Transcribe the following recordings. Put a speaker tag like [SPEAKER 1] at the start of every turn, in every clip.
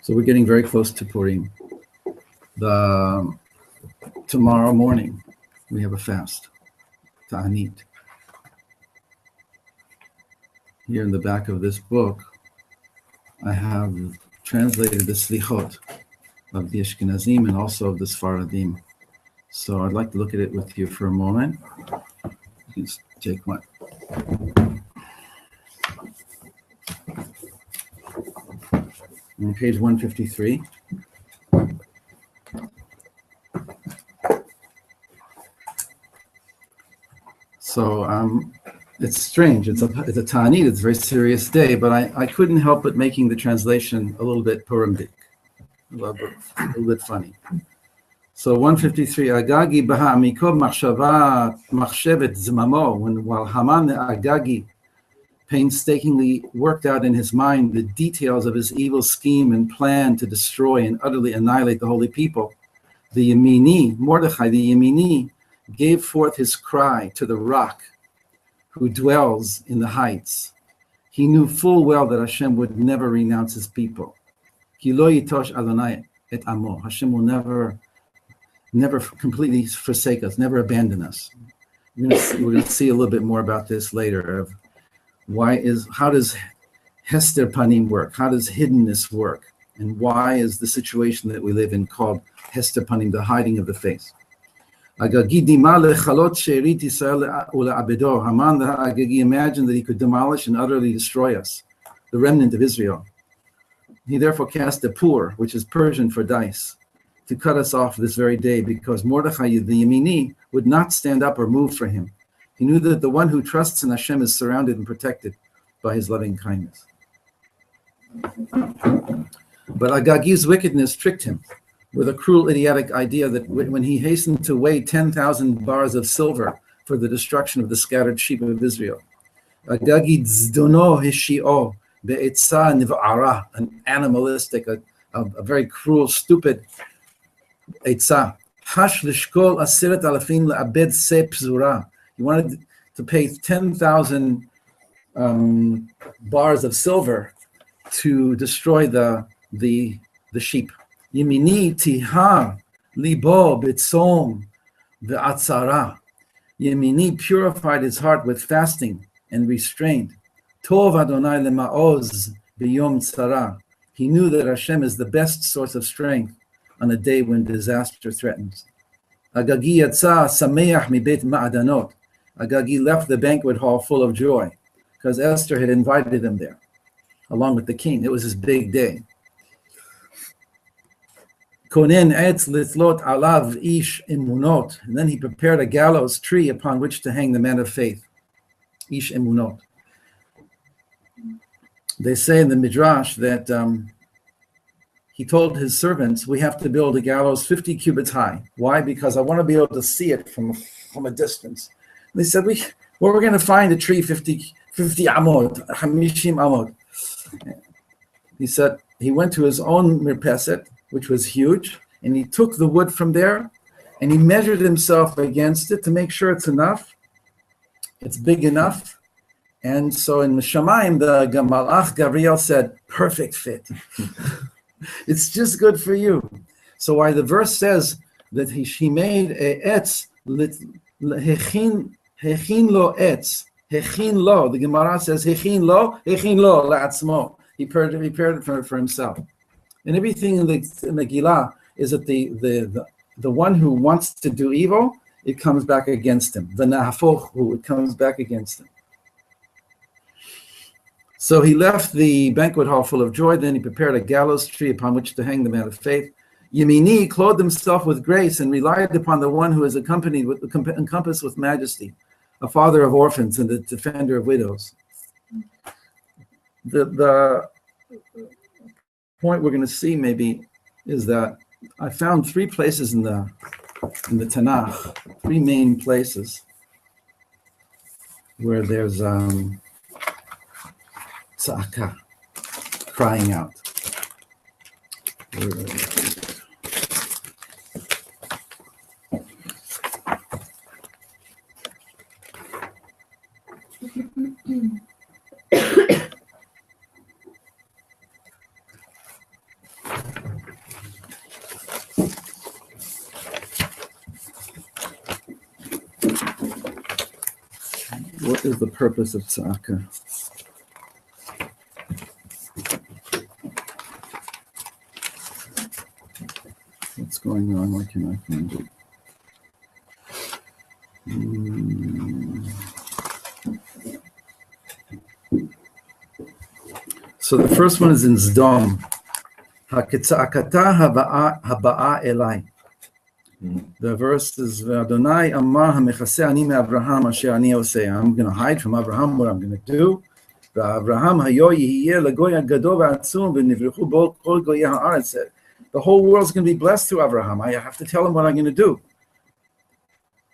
[SPEAKER 1] So we're getting very close to Purim. Tomorrow morning, we have a fast, Ta'anit. Here in the back of this book, I have translated the Slichot of the Ashkenazim and also of the Sfaradim. So I'd like to look at it with you for a moment. You can take one. On page 153. So it's strange. It's a Ta'anit. It's a very serious day, but I couldn't help but making the translation a little bit Purimdik, a little bit funny. So 153. Agagi baha'amiko machshevet zmamo. While Haman the Agagi painstakingly worked out in his mind the details of his evil scheme and plan to destroy and utterly annihilate the holy people, the Yemini, Mordechai the Yemini, gave forth his cry to the rock who dwells in the heights. He knew full well that Hashem would never renounce his people. Ki lo yitosh Adonai et amo. Hashem will never completely forsake us, never abandon us. We're going to see a little bit more about this later. Of how does Hester Panim work? How does hiddenness work? And why is the situation that we live in called Hester Panim, the hiding of the face? Agagi dima lechalot she'erit Yisrael ule'abedo. Haman the Agagi imagined that he could demolish and utterly destroy us, the remnant of Israel. He therefore cast a pur, which is Persian for dice, to cut us off this very day, because Mordechai the Yemini would not stand up or move for him. He knew that the one who trusts in Hashem is surrounded and protected by his loving kindness. But Agagi's wickedness tricked him with a cruel, idiotic idea that when he hastened to weigh 10,000 bars of silver for the destruction of the scattered sheep of Israel, Agagi dzdono hishio be'etza niv'ara, an animalistic, a very cruel, stupid etza. Hash lishkol asirat alafim le'abed se pzura. He wanted to pay 10,000 bars of silver to destroy the sheep. Yemini tiha libo b'tzom ve'atzara. Yemini purified his heart with fasting and restraint. Tov Adonai lema'oz b'yom tzara. He knew that Hashem is the best source of strength on a day when disaster threatens. Agagi yatsa sameach mi beit ma'adanot. Agagi left the banquet hall full of joy because Esther had invited him there, along with the king. It was his big day. Konen etz litlot alav ish emunot. And then he prepared a gallows tree upon which to hang the man of faith, ish emunot. They say in the Midrash that he told his servants, we have to build a gallows 50 cubits high. Why? Because I want to be able to see it from a distance. They said, we're going to find a tree 50 amod, 50 amod. He said he went to his own mirpeset, which was huge, and he took the wood from there, and he measured himself against it to make sure it's enough, it's big enough. And so in the Shamayim, the Malach Gabriel said, perfect fit. It's just good for you. So why the verse says that he made a etz, hechin lo etz, hechin lo. The Gemara says hechin lo la'atzmo. He prepared it for himself. And everything in the Megillah is that the one who wants to do evil, it comes back against him. The nahafochu, it comes back against him. So he left the banquet hall full of joy. Then he prepared a gallows tree upon which to hang the man of faith. Yemini clothed himself with grace and relied upon the one who is encompassed with majesty, a father of orphans and the defender of widows. The point we're going to see maybe is that I found three places in the Tanakh, three main places where there's tzaka, crying out. is the purpose of tzedakah? What's going on? Why can't I find it? So the first one is in Zdom. Haketza'akata haba'a elai. The verse is Adonai Amar Hamechaseh Ani me'Avraham Asher Ani Oseh. I'm going to hide from Abraham what I'm going to do. Abraham hayo yihiyeh legoy gadol v'atzum v'nivruchu bo kol goyei ha'aretz. The whole world's going to be blessed through Abraham. I have to tell him what I'm going to do.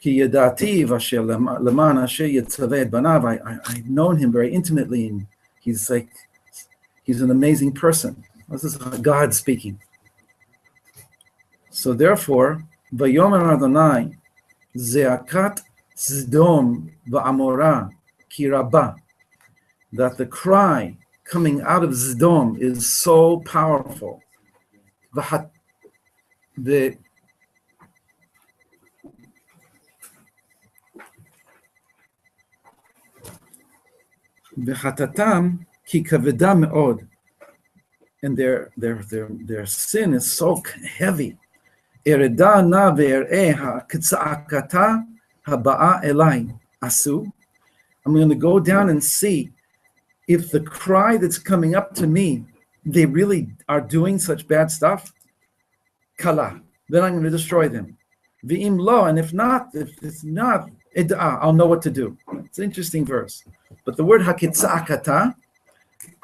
[SPEAKER 1] Ki yadati v'asher leman asher yitzaveh et banav. I've known him very intimately, and he's an amazing person. This is God speaking. So therefore, Vayomer Adonai zeakat Sdom va'amora ki rabah, that the cry coming out of Sdom is so powerful. V'hatatam ki kaveda me'od, and their sin is so heavy. Ereda na ve'er'eh ha'ketza'akata haba'a elai asu. I'm going to go down and see if the cry that's coming up to me, they really are doing such bad stuff. Kala. Then I'm going to destroy them. V'im lo, and if it's not, I'll know what to do. It's an interesting verse. But the word haketza'akata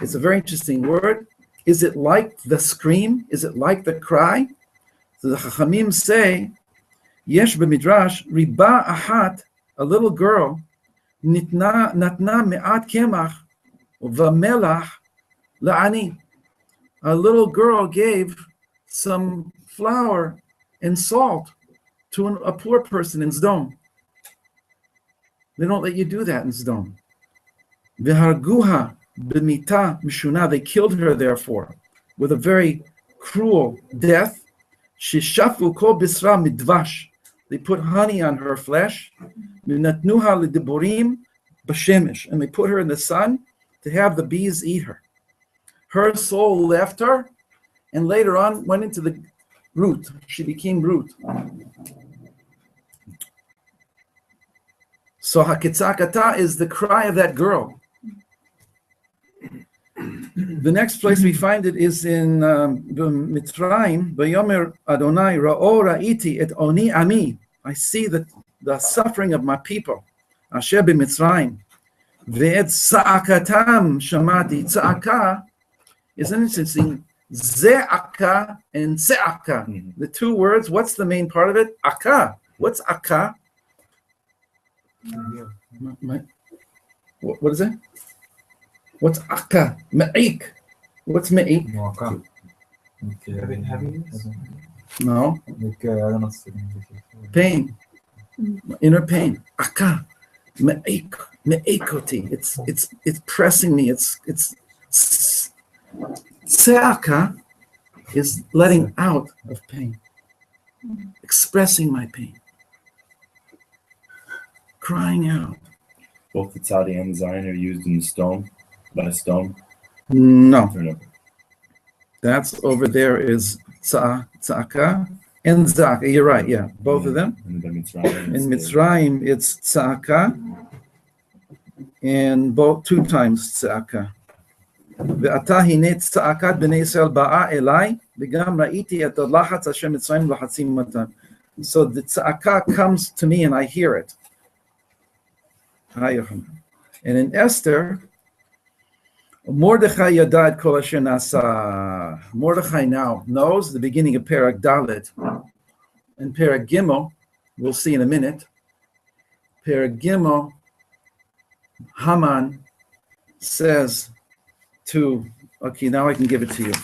[SPEAKER 1] is a very interesting word. Is it like the scream? Is it like the cry? So the Chachamim say, Yesh b'midrash, riba ahat, a little girl, natna me'at kemach v'melach la'ani. A little girl gave some flour and salt to a poor person in Sdom. They don't let you do that in Sdom. V'harguha b'mita mishuna, they killed her therefore with a very cruel death. Shishafu kol bisra midvash, they put honey on her flesh. V'natnuha l'diburim b'shemesh, and they put her in the sun to have the bees eat her. Her soul left her, and later on went into the root. She became root. So haketza'akata is the cry of that girl. The next place we find it is in Mitzrayim. Vayomer Adonai ra'o ra'iti et oni ami. I see the suffering of my people. Asher b'Mitzrayim. Ve'et tza'akatam shamati. Tza'aka is interesting. Ze'aka and se'aka. The two words, what's the main part of it? Aka. What's aka? What is it? What's akka? Ma'ik. What's ma'ik? No. Pain. Inner pain. Akka. Ma'ik. Ma'ikoti. It's pressing me. It's se'aka is letting out of pain. Expressing my pain. Crying out.
[SPEAKER 2] Both the tzadi and the zayin are used in the stone, by a stone?
[SPEAKER 1] No. That's over there is tza'aka and zaka. You're right, yeah. Both of them.
[SPEAKER 2] In
[SPEAKER 1] Mitzrayim, it's tza'aka and both 2 times tza'aka. Ve'ata hine tza'akat b'nei Yisrael ba'a elai v'gam ra'iti et lachatz Hasher Mitzrayim lachatzim matan. So the tza'aka comes to me and I hear it. And in Esther, Mordechai yadad kol asher nasa. Mordechai now knows the beginning of Perek Dalet. And Perek Gimel, we'll see in a minute. Perek Gimel, Haman says to, okay, now I can give it to you.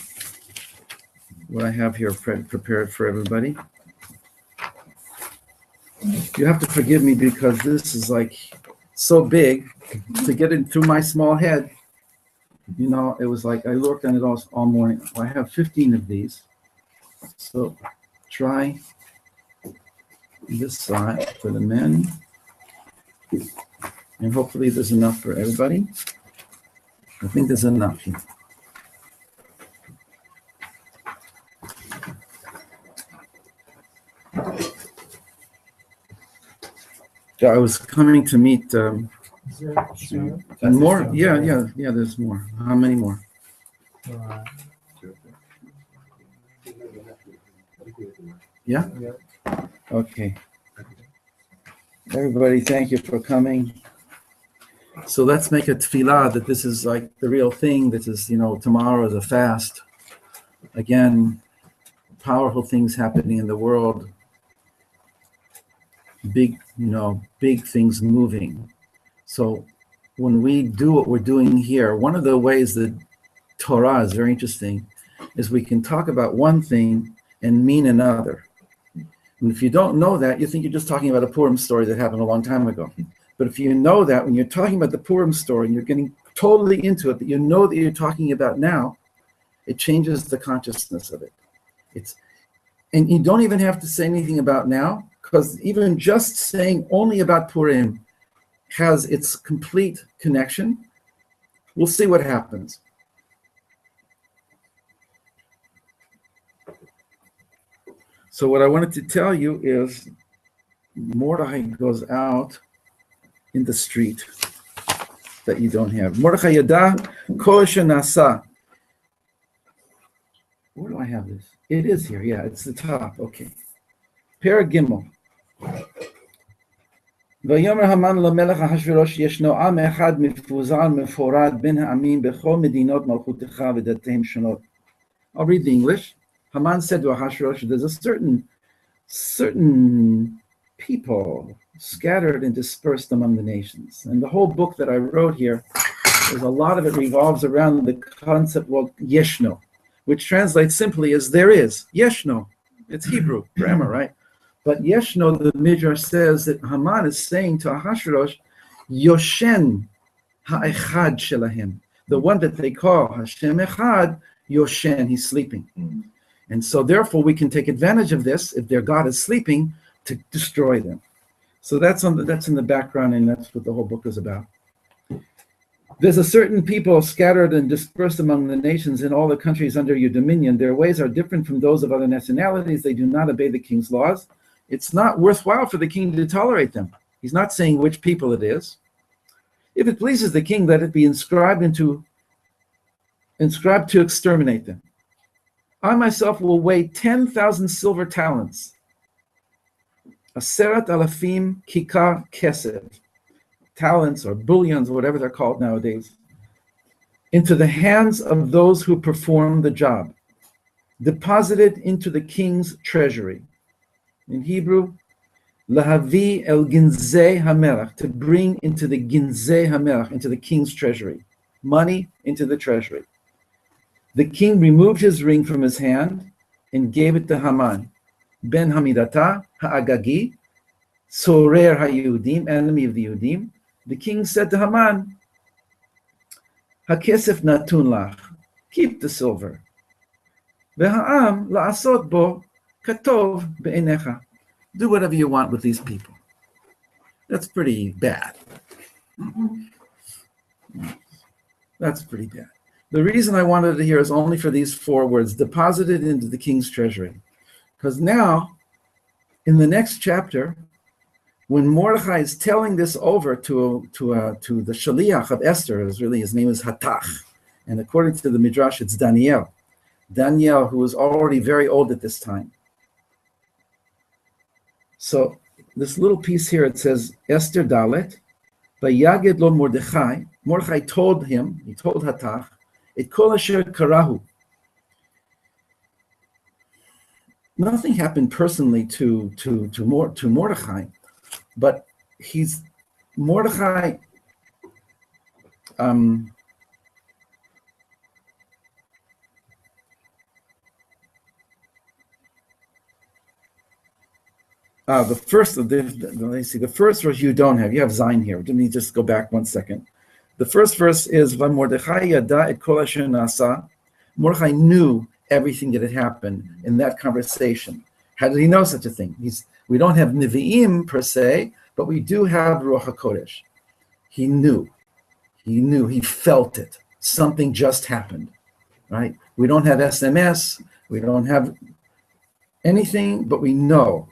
[SPEAKER 1] What I have here prepared for everybody. You have to forgive me because this is like so big to get it through my small head. You know, it was like I worked on it all morning. I have 15 of these. So try this side for the men. And hopefully there's enough for everybody. I think there's enough here. Yeah, I was coming to meet and more. Yeah. There's more. How many more? Yeah. Okay. Everybody, thank you for coming. So let's make a tefillah that this is like the real thing. This is, tomorrow is a fast. Again, powerful things happening in the world. Big things moving. So when we do what we're doing here, one of the ways that Torah is very interesting is we can talk about one thing and mean another. And if you don't know that, you think you're just talking about a Purim story that happened a long time ago. But if you know that, when you're talking about the Purim story and you're getting totally into it, but you know that you're talking about now, it changes the consciousness of it. And you don't even have to say anything about now, because even just saying only about Purim has its complete connection. We'll see what happens. So what I wanted to tell you is Mordechai goes out in the street that you don't have. Mordechai yada kol shenasa. Where do I have this? It is here. Yeah, it's the top. Okay. Parag Gimel. ויאמר המן למלך אחשוורוש ישנו עם אחד מפוזר מפורד בין העמים בכל מדינות מלכותך ודתיהם שונות. I'll read the English. Haman said to Ahasuerus, there's a certain people scattered and dispersed among the nations. And the whole book that I wrote here, there's a lot of it revolves around the concept of yeshno, which translates simply as there is. Yeshno. It's Hebrew grammar, right? But yeshno, the Midrash says that Haman is saying to Ahasuerus, Yoshen ha'echad shelahim, the one that they call Hashem Echad, Yoshen, he's sleeping. And so therefore we can take advantage of this, if their God is sleeping, to destroy them. So that's in the background, and that's what the whole book is about. There's a certain people scattered and dispersed among the nations in all the countries under your dominion. Their ways are different from those of other nationalities. They do not obey the king's laws. It's not worthwhile for the king to tolerate them. He's not saying which people it is. If it pleases the king, let it be inscribed to exterminate them. I myself will weigh 10,000 silver talents. Aseret alafim kikar kesef, talents or bullions, or whatever they're called nowadays, into the hands of those who perform the job, deposited into the king's treasury. In Hebrew, lahavi el ginzei hamelach, to bring into the ginzei hamelach, into the king's treasury, money into the treasury. The king removed his ring from his hand and gave it to Haman, ben Hamidata ha'agagi, sorer ha'Yehudim, enemy of the Yehudim. The king said to Haman, "Hakesef natun lach, keep the silver. Ve'ha'am la'asot bo katov be'enecha." Do whatever you want with these people. That's pretty bad. That's pretty bad. The reason I wanted it here is only for these 4 words, deposited into the king's treasury. Because now, in the next chapter, when Mordechai is telling this over to the Shaliach of Esther, his name is Hatach, and according to the Midrash, it's Daniel. Daniel, who was already very old at this time. So this little piece here, it says, Esther Dalet, Vayaged lo Mordechai. Mordechai told Hatach, it kol asher karahu. Nothing happened personally to Mordechai, but Mordechai the first verse you don't have. You have Zayin here. Let me just go back 1 second. The first verse is Mordechai yada et kol asher nasa. Mordechai knew everything that had happened in that conversation. How did he know such a thing? We don't have Nevi'im per se, but we do have Ruach HaKodesh. He knew. He felt it. Something just happened, right? We don't have SMS. We don't have anything, but we know.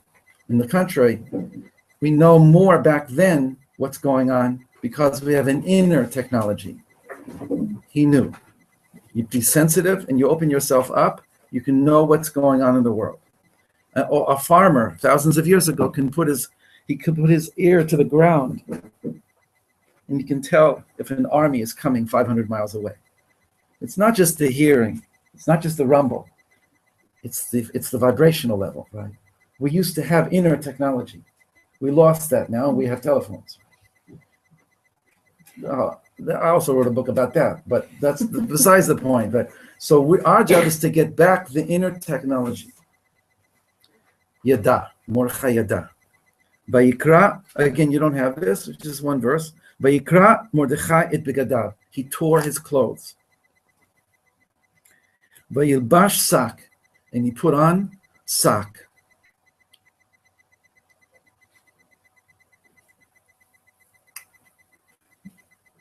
[SPEAKER 1] In the contrary, we know more back then what's going on because we have an inner technology. He knew. You be sensitive and you open yourself up, you can know what's going on in the world. A farmer thousands of years ago could put his ear to the ground and you can tell if an army is coming 500 miles away. It's not just the hearing, it's not just the rumble, it's the vibrational level, right? We used to have inner technology. We lost that now, we have telephones. I also wrote a book about that, but that's besides the point. But so our job is to get back the inner technology. Yada, Mordechai Yada. Vayikra, again, you don't have this, it's just one verse. Vayikra Mordechai et begadav. He tore his clothes. Vayilbash sak, and he put on sak.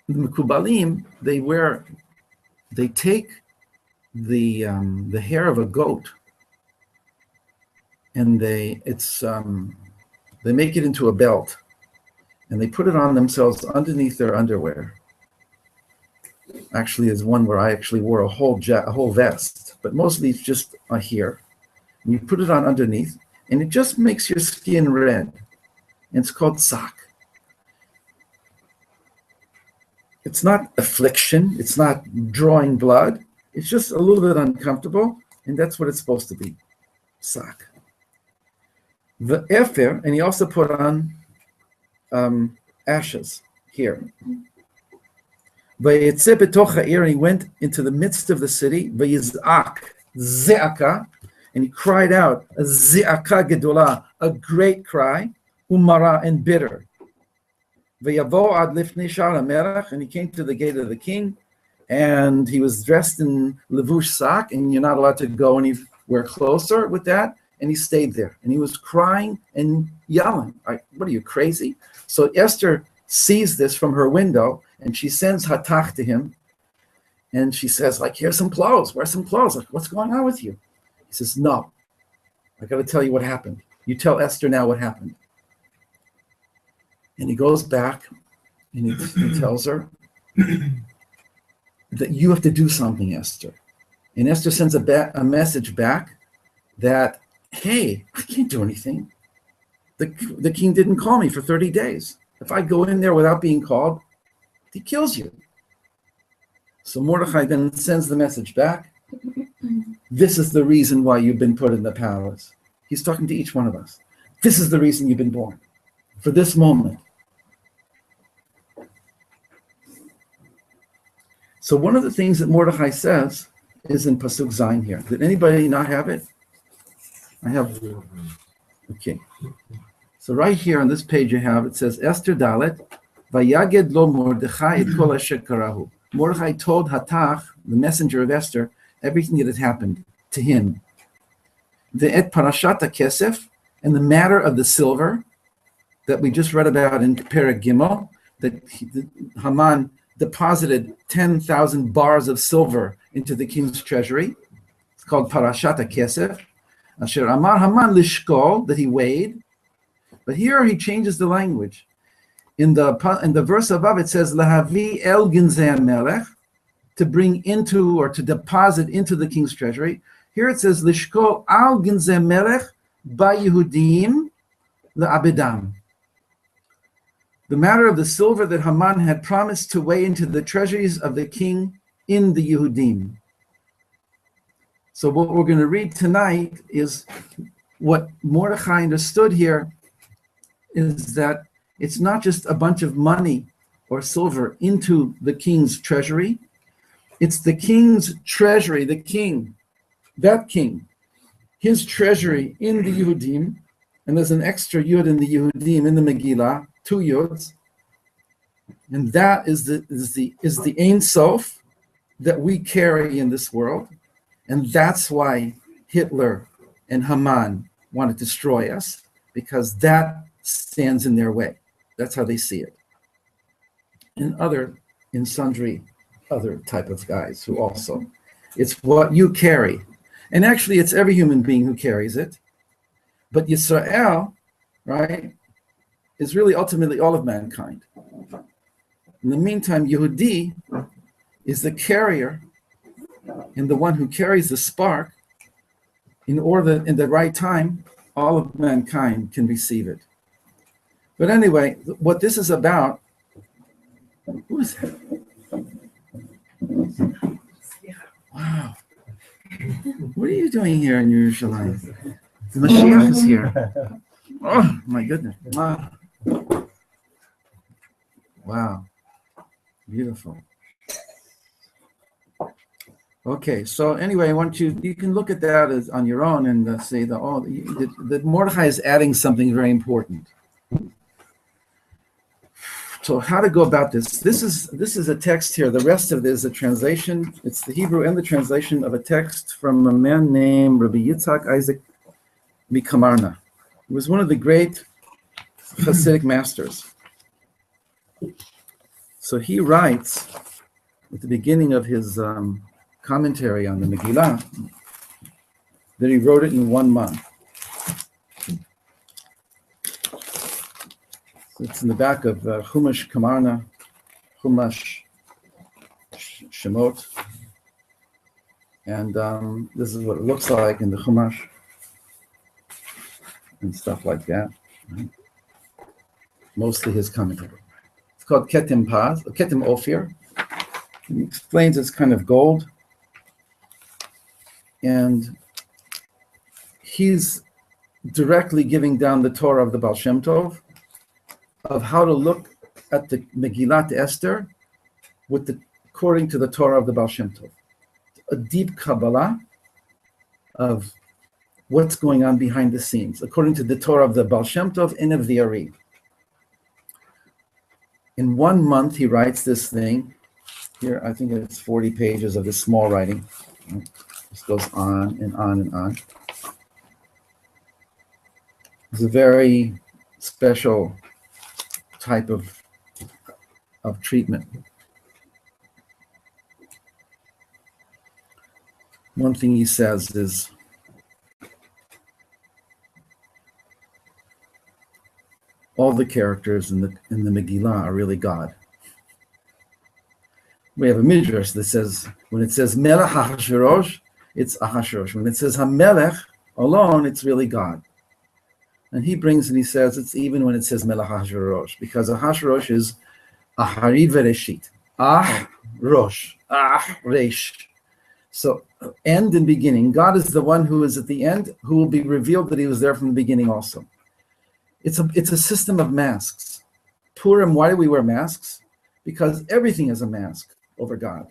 [SPEAKER 1] The Mekubalim, they take the hair of a goat and they make it into a belt and they put it on themselves underneath their underwear. Actually, there's one where I actually wore a whole vest, but mostly it's just here. And you put it on underneath and it just makes your skin red. And it's called sak. It's not affliction, it's not drawing blood, it's just a little bit uncomfortable, and that's what it's supposed to be, sak. The efer, and he also put on ashes here. Vayetze betoch ha'ir, he went into the midst of the city, vayizak, ze'aka, and he cried out, a ze'aka gedolah, a great cry, umara, and bitter. And he came to the gate of the king, and he was dressed in levush sak, and you're not allowed to go anywhere closer with that. And he stayed there, and he was crying and yelling. What are you, crazy? So Esther sees this from her window, and she sends Hatach to him, and she says, here's some clothes. Wear some clothes. What's going on with you? He says, no, I got to tell you what happened. You tell Esther now what happened. And he goes back and he tells her that you have to do something, Esther. And Esther sends a message back that, hey, I can't do anything. The king didn't call me for 30 days. If I go in there without being called, he kills you. So Mordechai then sends the message back. This is the reason why you've been put in the palace. He's talking to each one of us. This is the reason you've been born. For this moment. So one of the things that Mordechai says is in Pasuk Zayin here. Did anybody not have it? I have. Okay. So right here on this page you have, it says, Esther Dalet, Vayaged lo Mordechai et kol asher karahu. Mordechai told Hatach, the messenger of Esther, everything that had happened to him. The et parashat kesef, and the matter of the silver that we just read about in Perek Gimel, that Haman deposited 10,000 bars of silver into the king's treasury. It's called Parashat HaKesef. Asher Amar Haman Lishkol, that he weighed. But here he changes the language. In the verse above it says, Lahavi el ginzei melech, to bring into or to deposit into the king's treasury. Here it says, Lishkol al ginzei melech ba Yehudim le'abedam. The matter of the silver that Haman had promised to weigh into the treasuries of the king in the Yehudim. So what we're going to read tonight is what Mordechai understood here is that it's not just a bunch of money or silver into the king's treasury. It's the king's treasury, the king, that king, his treasury in the Yehudim, and there's an extra yud in the Yehudim in the Megillah, 2 yuds, and that is the Ein Sof that we carry in this world, and that's why Hitler and Haman want to destroy us, because that stands in their way. That's how they see it. in sundry other type of guys who also. It's what you carry. And actually, it's every human being who carries it. But Yisrael, right, is really ultimately all of mankind. In the meantime, Yehudi is the carrier and the one who carries the spark in order that in the right time, all of mankind can receive it. But anyway, what this is about, who is that? Wow. What are you doing here in Yerushalayim? The Mashiach is here. Oh, my goodness. Wow. Wow. Beautiful. Okay, so anyway, I want you can look at that as on your own and say that Mordechai is adding something very important. So how to go about this? This is a text here. The rest of it is a translation. It's the Hebrew and the translation of a text from a man named Rabbi Yitzhak Isaac Mikamarna. He was one of the great Hasidic masters. So he writes at the beginning of his commentary on the Megillah that he wrote it in 1 month. It's in the back of Chumash Kamarna, Chumash Shemot, and this is what it looks like in the Chumash and stuff like that. Right? Mostly his commentary. It's called Ketim Paz, Ketim Ophir. He explains it's kind of gold, and he's directly giving down the Torah of the Baal Shem Tov, of how to look at the Megillat Esther according to the Torah of the Baal Shem Tov. A deep Kabbalah of what's going on behind the scenes, according to the Torah of the Baal Shem Tov and of the Ari. In 1 month, he writes this thing. Here, I think it's 40 pages of this small writing. This goes on and on and on. It's a very special type of treatment. One thing he says is, all the characters in the Megillah are really God. We have a midrash that says, when it says Melech Ahasuerus, it's Ahasuerus. When it says HaMelech alone, it's really God. And he brings and he says it's even when it says Melech Ahasuerus, because Ahasuerus is Ahari Vereshit. Rosh. Resh. So end and beginning. God is the one who is at the end, who will be revealed that he was there from the beginning also. It's a system of masks. Purim, why do we wear masks? Because everything is a mask over God.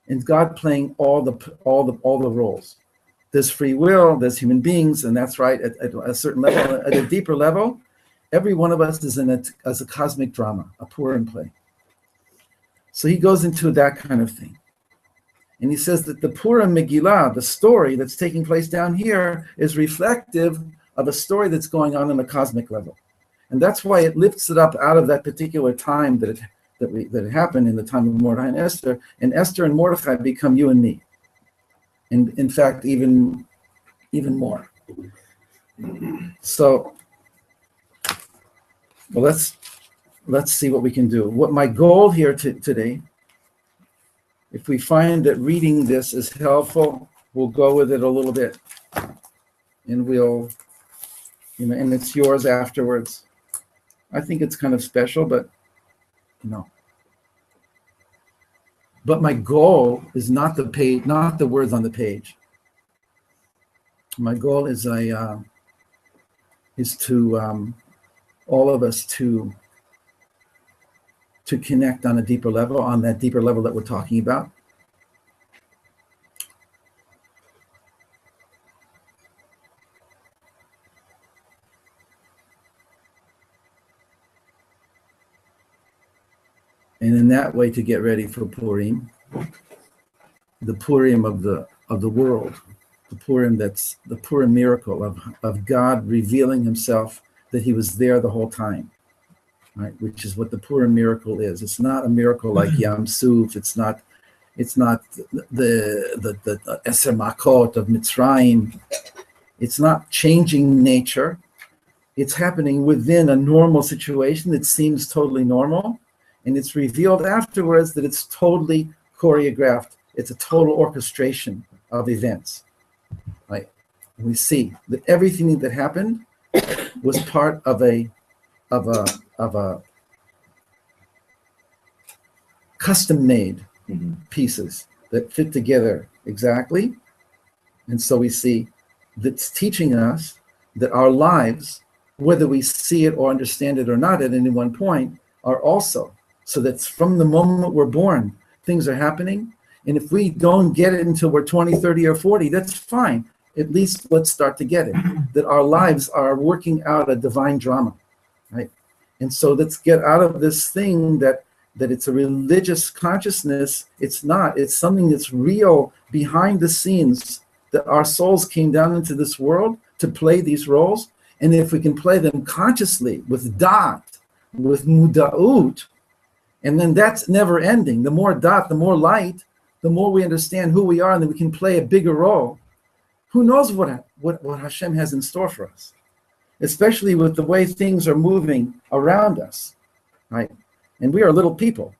[SPEAKER 1] And God playing all the roles. There's free will, there's human beings, and that's right, at a certain level, at a deeper level, every one of us is in it as a cosmic drama, a Purim play. So he goes into that kind of thing. And he says that the Purim Megillah, the story that's taking place down here, is reflective of a story that's going on a cosmic level. And that's why it lifts it up out of that particular time that it happened in the time of Mordechai and Esther and Mordechai become you and me. And in fact, even more. So, well, let's see what we can do. What my goal here today, if we find that reading this is helpful, we'll go with it a little bit, and we'll, and it's yours afterwards. I think it's kind of special, but But my goal is not the page, not the words on the page. My goal is to all of us to connect on a deeper level, on that deeper level that we're talking about. And in that way, to get ready for Purim, the Purim of the world, the Purim miracle of God revealing himself that he was there the whole time. right? Which is what the Purim miracle is. It's not a miracle like Yam Suf. It's not the Eser Makot of Mitzrayim. It's not changing nature. It's happening within a normal situation that seems totally normal, and it's revealed afterwards that it's totally choreographed. It's a total orchestration of events. Right? We see that everything that happened was part of a custom-made pieces that fit together exactly. And so we see that's teaching us that our lives, whether we see it or understand it or not at any one point, are also, so that from the moment we're born, things are happening. And if we don't get it until we're 20, 30, or 40, that's fine. At least let's start to get it, that our lives are working out a divine drama, right? And so let's get out of this thing that it's a religious consciousness. It's not. It's something that's real behind the scenes, that our souls came down into this world to play these roles. And if we can play them consciously, with da'at, with muda'ut, and then that's never ending. The more da'at, the more light, the more we understand who we are, and then we can play a bigger role. Who knows what Hashem has in store for us, especially with the way things are moving around us, right? And we are little people,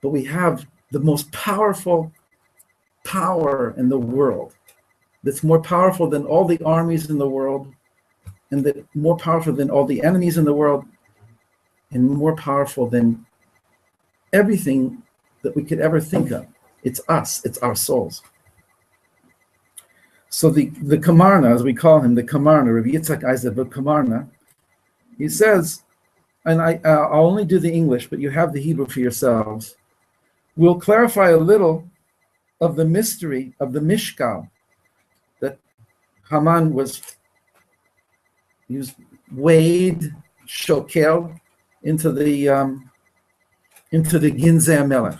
[SPEAKER 1] but we have the most powerful power in the world, that's more powerful than all the armies in the world, and that more powerful than all the enemies in the world, and more powerful than everything that we could ever think of. It's us, it's our souls. So the Kamarna, as we call him, the Kamarna, Rabbi Yitzhak Isaac of Kamarna, he says, and I'll only do the English, but you have the Hebrew for yourselves. We'll clarify a little of the mystery of the Mishkal, that Haman he was weighed, shokel, into the Ginzei Melech.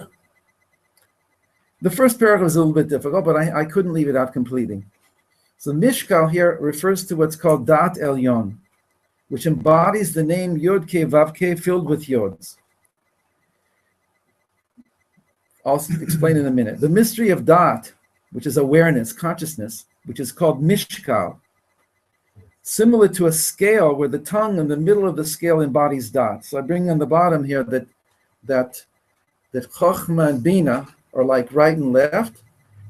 [SPEAKER 1] The first paragraph is a little bit difficult, but I couldn't leave it out completely. So Mishkal here refers to what's called Dat Elyon, which embodies the name Yod Ke Vav Ke filled with Yods. I'll explain in a minute. The mystery of Dat, which is awareness, consciousness, which is called Mishkal, similar to a scale where the tongue in the middle of the scale embodies Dat. So I bring on the bottom here that Chochmah and Bina are like right and left,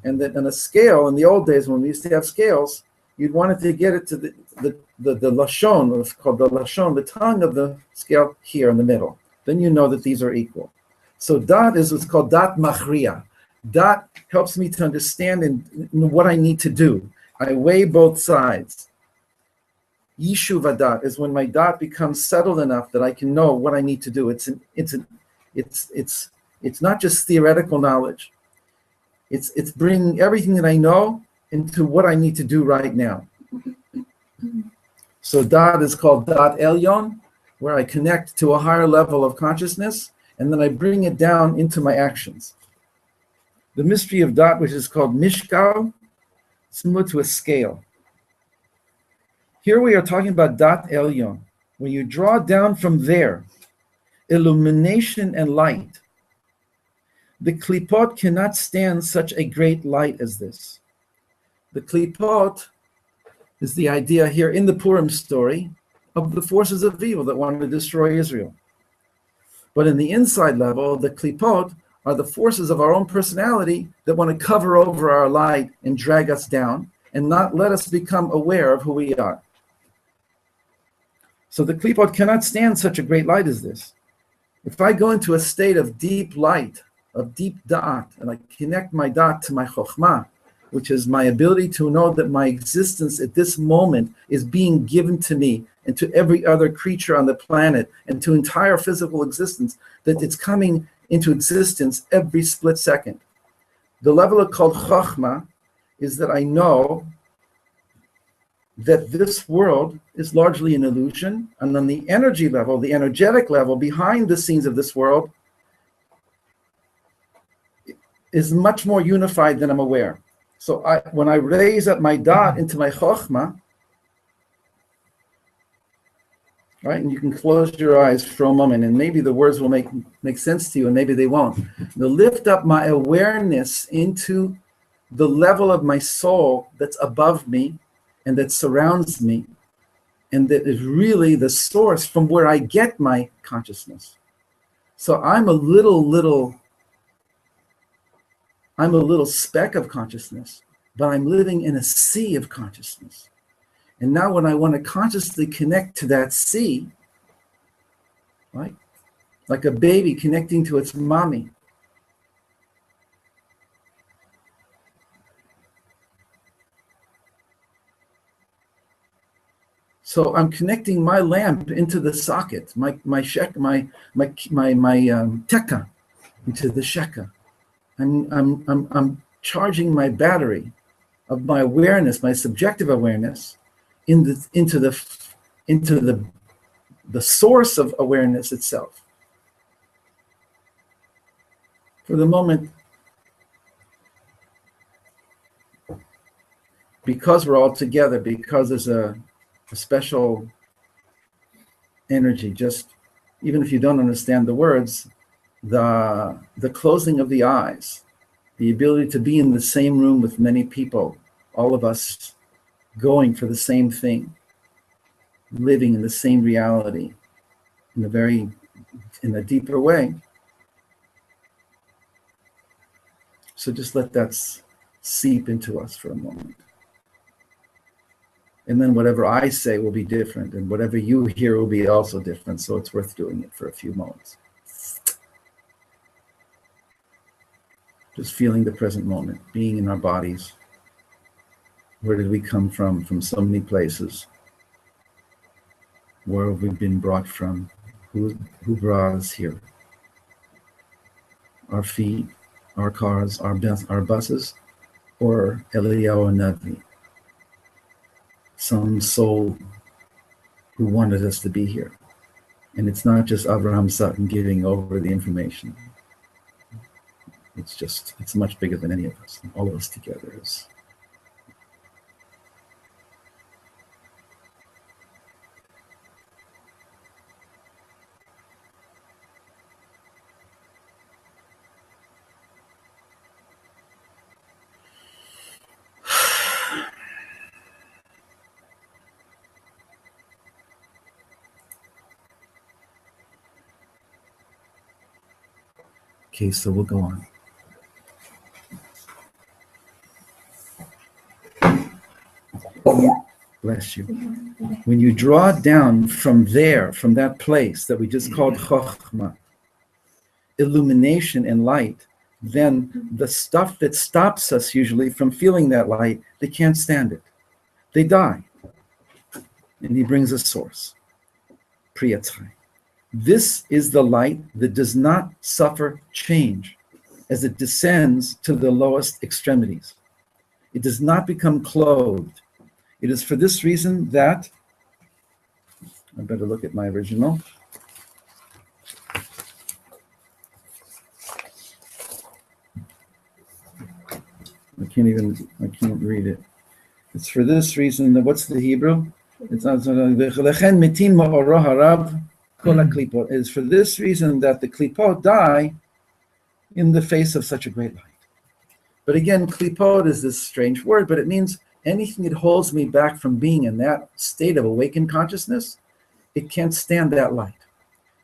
[SPEAKER 1] and that on a scale, in the old days when we used to have scales, you'd want to get it to the lashon, what's called the lashon, the tongue of the scale here in the middle. Then you know that these are equal. So dat is what's called dat machriya. Dat helps me to understand and what I need to do. I weigh both sides. Yishuv dat is when my dat becomes settled enough that I can know what I need to do. It's not just theoretical knowledge. It's bringing everything that I know into what I need to do right now. So Dat is called Dat Elyon, where I connect to a higher level of consciousness, and then I bring it down into my actions. The mystery of Dat, which is called Mishkal, similar to a scale. Here we are talking about Dat Elyon. When you draw down from there, illumination and light, the klipot cannot stand such a great light as this. The klipot is the idea here in the Purim story of the forces of evil that wanted to destroy Israel. But in the inside level, the klipot are the forces of our own personality that want to cover over our light and drag us down and not let us become aware of who we are. So the klipot cannot stand such a great light as this. If I go into a state of deep light, of deep da'at, and I connect my da'at to my chokhmah, which is my ability to know that my existence at this moment is being given to me and to every other creature on the planet and to entire physical existence, that it's coming into existence every split second. The level of called chokhmah is that I know that this world is largely an illusion, and on the energy level, the energetic level behind the scenes of this world is much more unified than I'm aware. So when I raise up my da'at into my chokhmah, right? And you can close your eyes for a moment, and maybe the words will make sense to you, and maybe they won't. To lift up my awareness into the level of my soul that's above me and that surrounds me, and that is really the source from where I get my consciousness. So I'm a little speck of consciousness, but I'm living in a sea of consciousness. And now when I want to consciously connect to that sea, right? Like a baby connecting to its mommy. So I'm connecting my lamp into the socket, my teka into the sheka. I'm charging my battery of my awareness, my subjective awareness, into the source of awareness itself. For the moment, because we're all together, because there's a special energy, just even if you don't understand the words, the closing of the eyes, the ability to be in the same room with many people, all of us going for the same thing, living in the same reality in a deeper way. So just let that seep into us for a moment. And then whatever I say will be different, and whatever you hear will be also different. So it's worth doing it for a few moments. Just feeling the present moment, being in our bodies. Where did we come from? From so many places. Where have we been brought from? Who brought us here? Our feet, our cars, our buses, or Eliyahu Navi? Some soul who wanted us to be here. And it's not just Rav Sutton giving over the information. It's much bigger than any of us. All of us together is. Okay, so we'll go on. Bless you. When you draw down from that place that we just called Chokhmah, illumination and light, then the stuff that stops us usually from feeling that light, they can't stand it. They die. And he brings a source. p.18. This is the light that does not suffer change as it descends to the lowest extremities. It does not become clothed. It is for this reason that, I better look at my original. I can't read it. It's for this reason that, what's the Hebrew? It's for this reason that the klipot die in the face of such a great light. But again, klipot is this strange word, but it means anything that holds me back from being in that state of awakened consciousness, it can't stand that light.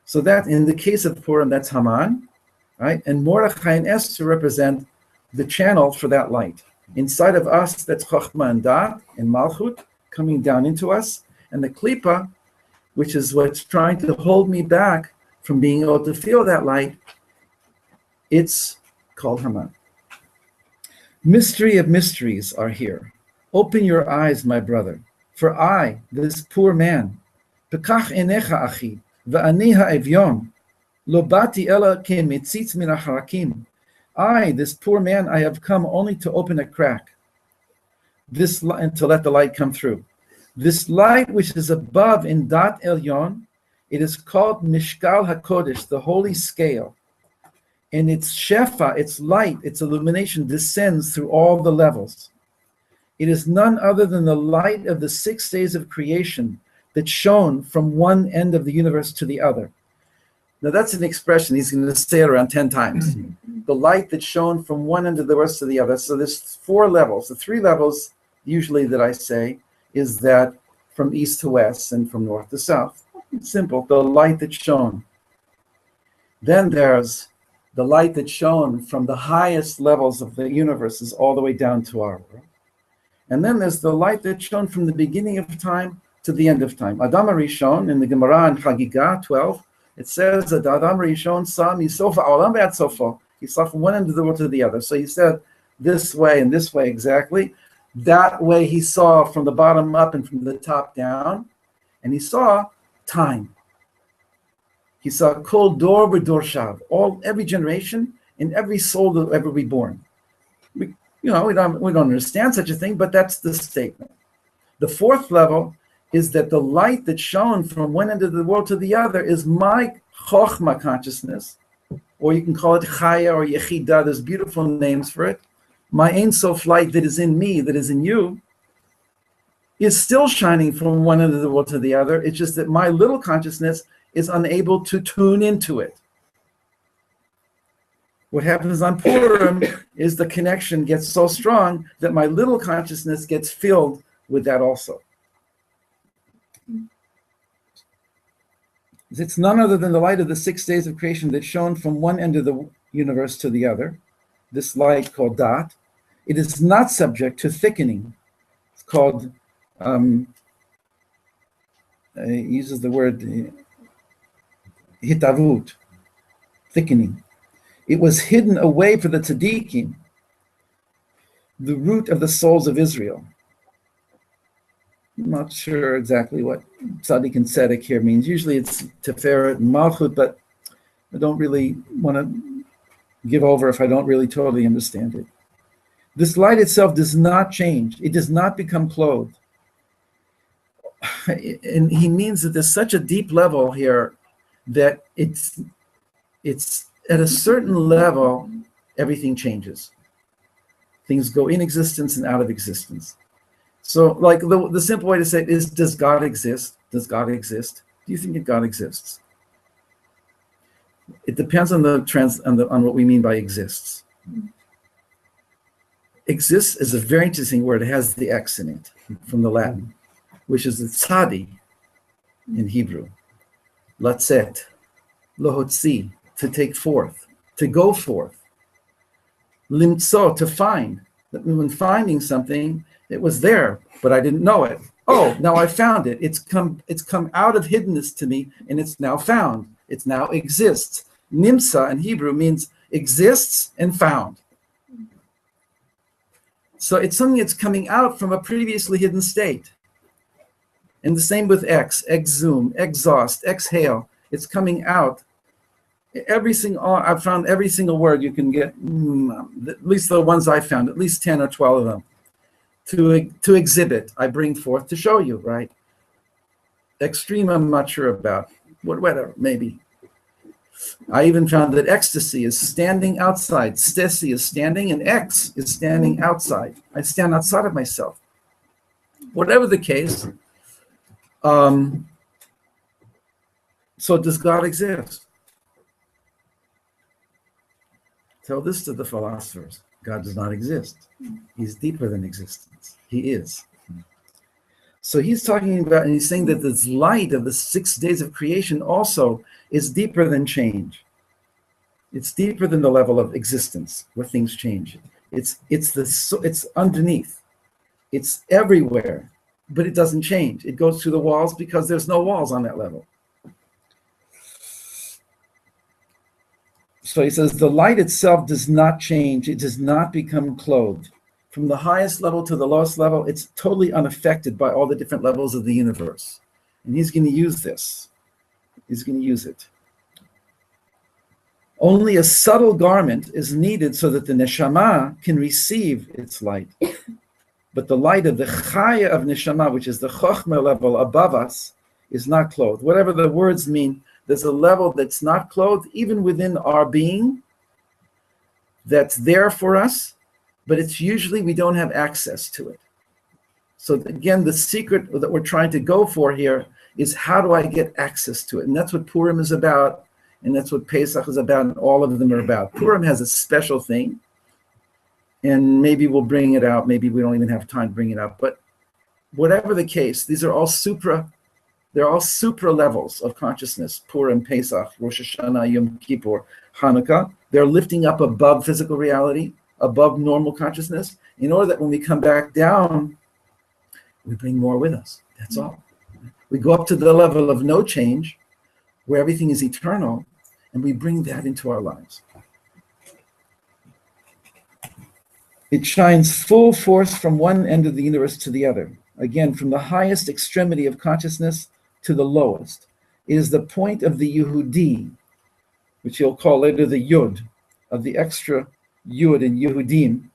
[SPEAKER 1] So that, in the case of Purim, that's Haman, right? And Mordechai and Esther represent the channel for that light. Inside of us, that's Chokhmah and Dat and Malchut coming down into us, and the Klippa, which is what's trying to hold me back from being able to feel that light, it's called Haman. Mystery of mysteries are here. Open your eyes, my brother, for I, this poor man, Pekach enecha achi, va'ani ha'evyon, lo bati ela kemetzitz min ha'harakim. I, this poor man, I have come only to open a crack, and to let the light come through. This light which is above in Dat Elyon, it is called Mishkal HaKodesh, the holy scale. And its shefa, its light, its illumination descends through all the levels. It is none other than the light of the 6 days of creation that shone from one end of the universe to the other. Now that's an expression, he's going to say it around 10 times. The light that shone from one end of the universe to the other. So there's 4 levels. The 3 levels usually that I say is that from east to west and from north to south. It's simple, the light that shone. Then there's the light that shone from the highest levels of the universes all the way down to our world. And then there's the light that shone from the beginning of time to the end of time. Adam HaRishon, in the Gemara in Chagigah 12, it says that Adam HaRishon saw misofa olam ve'ad sofo. He saw from one end of the world to the other. So he said this way and this way exactly. That way he saw from the bottom up and from the top down. And he saw time. He saw kol dor v'dor shav, every generation and every soul that will ever be born. We don't understand such a thing, but that's the statement. The 4th level is that the light that shone from one end of the world to the other is my chokhmah consciousness, or you can call it chaya or yechidah. There's beautiful names for it. My Ein Sof light that is in me, that is in you, is still shining from one end of the world to the other. It's just that my little consciousness is unable to tune into it. What happens on Purim is the connection gets so strong that my little consciousness gets filled with that also. It's none other than the light of the 6 days of creation that shone from one end of the universe to the other, this light called Dat. It is not subject to thickening. It's called, it uses the word hitavut, thickening. It was hidden away for the tzaddikim, the root of the souls of Israel. I'm not sure exactly what tzaddik and tzedek here means. Usually it's teferet and malchut, but I don't really want to give over if I don't really totally understand it. This light itself does not change. It does not become clothed. And he means that there's such a deep level here that it's at a certain level, everything changes. Things go in existence and out of existence. So like the simple way to say it is, does God exist? Does God exist? Do you think that God exists? It depends on on what we mean by exists. Exists is a very interesting word. It has the X in it from the Latin, which is the tzadi in Hebrew. Latzet, lohotzi, to take forth, to go forth. Limtso, to find. That when finding something, it was there, but I didn't know it. Oh, now I found it. It's come out of hiddenness to me, and it's now found. It now exists. Nimsa in Hebrew means exists and found. So it's something that's coming out from a previously hidden state. And the same with exhume, exhaust, exhale. It's coming out. I've found every single word you can get, at least the ones I found, at least 10 or 12 of them. To exhibit, I bring forth to show you, right? Extreme, I'm not sure about. Whatever, maybe. I even found that ecstasy is standing outside. Stasi is standing, and X is standing outside. I stand outside of myself. Whatever the case, so does God exist? Tell this to the philosophers. God does not exist. He's deeper than existence. He is. So he's talking about, and he's saying that this light of the 6 days of creation also is deeper than change. It's deeper than the level of existence where things change. It's underneath. It's everywhere, but it doesn't change. It goes through the walls because there's no walls on that level. So he says the light itself does not change. It does not become clothed. From the highest level to the lowest level, it's totally unaffected by all the different levels of the universe. And he's going to use this. He's going to use it. Only a subtle garment is needed so that the neshama can receive its light. But the light of the chaya of neshama, which is the chokhmah level above us, is not clothed. Whatever the words mean, there's a level that's not clothed, even within our being, that's there for us, but it's usually we don't have access to it. So again, the secret that we're trying to go for here is how do I get access to it? And that's what Purim is about, and that's what Pesach is about, and all of them are about. Purim has a special thing, and maybe we'll bring it out. Maybe we don't even have time to bring it out. But whatever the case, these are all they're all supra levels of consciousness. Purim, Pesach, Rosh Hashanah, Yom Kippur, Hanukkah. They're lifting up above physical reality, above normal consciousness, in order that when we come back down, we bring more with us. That's all. We go up to the level of no change, where everything is eternal, and we bring that into our lives. It shines full force from one end of the universe to the other. Again, from the highest extremity of consciousness to the lowest. It is the point of the Yehudi, which he'll call later the Yud, of the extra Yud in Yehudim.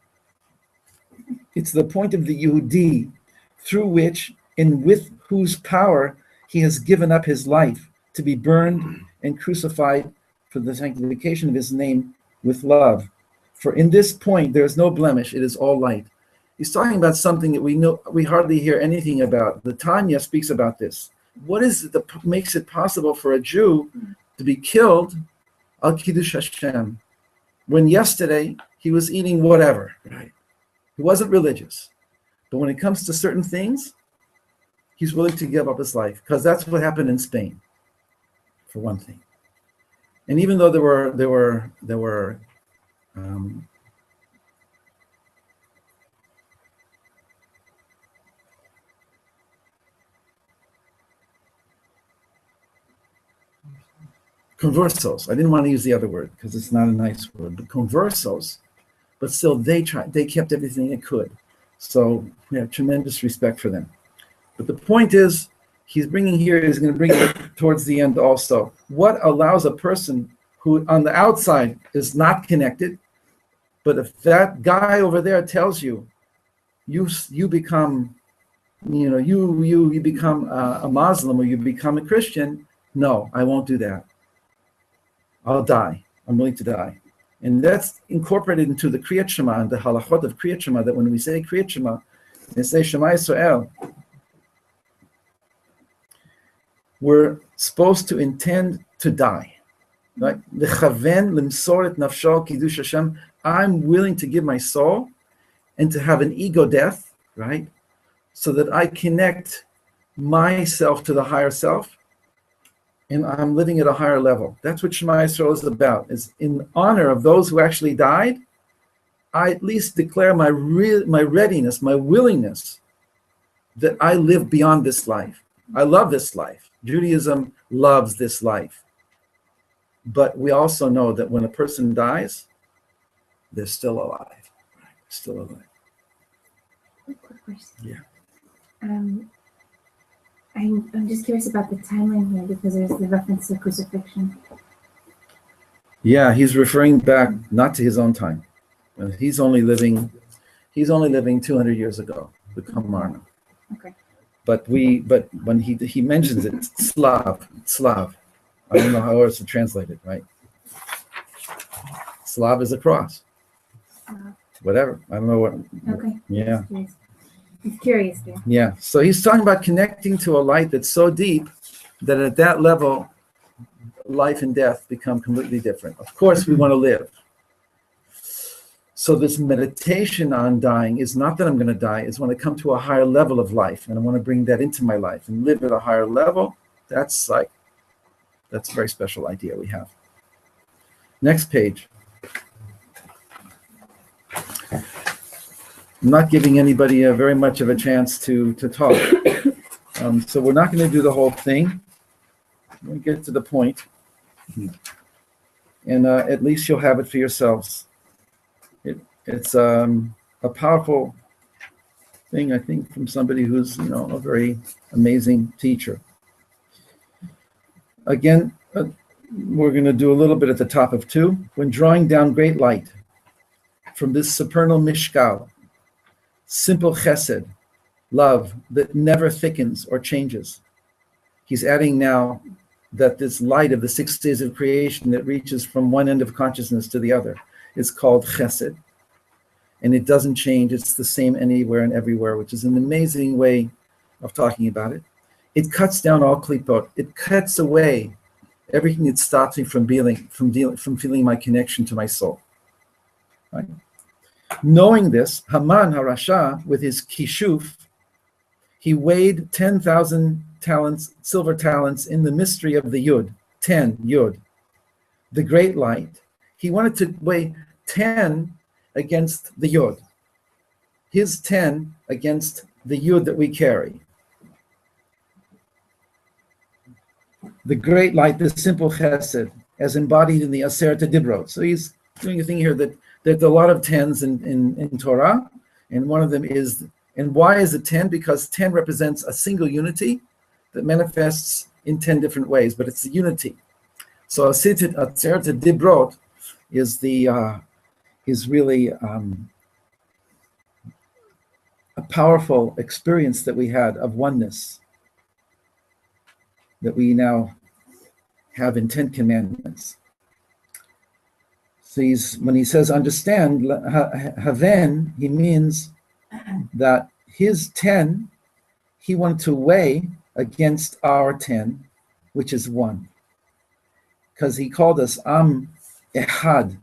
[SPEAKER 1] It's the point of the Yehudi through which and with whose power he has given up his life to be burned and crucified for the sanctification of his name with love. For in this point there is no blemish, it is all light. He's talking about something that we hardly hear anything about. The Tanya speaks about this. What is it that makes it possible for a Jew to be killed al Kiddush Hashem, when yesterday he was eating whatever, right? He wasn't religious. But when it comes to certain things, he's willing to give up his life, because that's what happened in Spain, for one thing. And even though there were conversos. I didn't want to use the other word because it's not a nice word, but conversos. But still, they kept everything they could. So we have tremendous respect for them. But the point is, he's going to bring it towards the end also. What allows a person who on the outside is not connected, but if that guy over there tells you, you become, you become a Muslim or you become a Christian, no, I won't do that. I'll die. I'm willing to die. And that's incorporated into the Kriyat Shema and the halachot of Kriyat Shema, that when we say Kriyat Shema, we say Shema Yisrael, we're supposed to intend to die. Right? L'chaven limsor et nafsho kiddush Hashem. I'm willing to give my soul and to have an ego death, right? So that I connect myself to the higher self, and I'm living at a higher level. That's what Shema Yisrael is about. Is in honor of those who actually died, I at least declare my readiness, my willingness, that I live beyond this life. I love this life. Judaism loves this life. But we also know that when a person dies, they're still alive. Still alive.
[SPEAKER 3] Quick question.
[SPEAKER 1] Yeah.
[SPEAKER 3] I'm just curious about the timeline here, because there's the reference to crucifixion.
[SPEAKER 1] Yeah, he's referring back not to his own time. He's only living 200 years ago, the Kamarna.
[SPEAKER 3] Okay.
[SPEAKER 1] But when he mentions it, Slav. I don't know how else to translate it, right? Slav is a cross. Whatever. I don't know what.
[SPEAKER 3] Okay.
[SPEAKER 1] Yeah.
[SPEAKER 3] I'm curious there.
[SPEAKER 1] Yeah. So he's talking about connecting to a light that's so deep that at that level, life and death become completely different. Of course, we want to live. So this meditation on dying is not that I'm going to die, it's when I come to a higher level of life and I want to bring that into my life and live at a higher level. That's a very special idea we have. Next page. I'm not giving anybody very much of a chance to talk. So we're not going to do the whole thing. We'll get to the point. And at least you'll have it for yourselves. It's a powerful thing, I think, from somebody who's, a very amazing teacher. Again, we're going to do a little bit at the top of 2. When drawing down great light from this supernal mishkal, simple chesed, love that never thickens or changes. He's adding now that this light of the 6 days of creation that reaches from one end of consciousness to the other is called chesed. And it doesn't change. It's the same anywhere and everywhere, which is an amazing way of talking about it. it cuts down all klipot. It cuts away everything that stops me from feeling my connection to my soul. Right? Knowing this, Haman Harasha, with his kishuf, he weighed 10,000 talents, silver talents, in the mystery of the Yud, 10 Yud, the great light. He wanted to weigh 10 against the Yud, his 10 against the Yud that we carry. The great light, the simple chesed, as embodied in the Aseret Dibrot. So he's doing a thing here that there's a lot of 10s in Torah, and one of them is, and why is it 10? Because 10 represents a single unity that manifests in 10 different ways, but it's the unity. So Aseret Dibrot is really a powerful experience that we had of oneness that we now have in 10 commandments. So when he says understand, haven, he means that his 10, he wanted to weigh against our 10, which is 1. Because he called us Am Echad,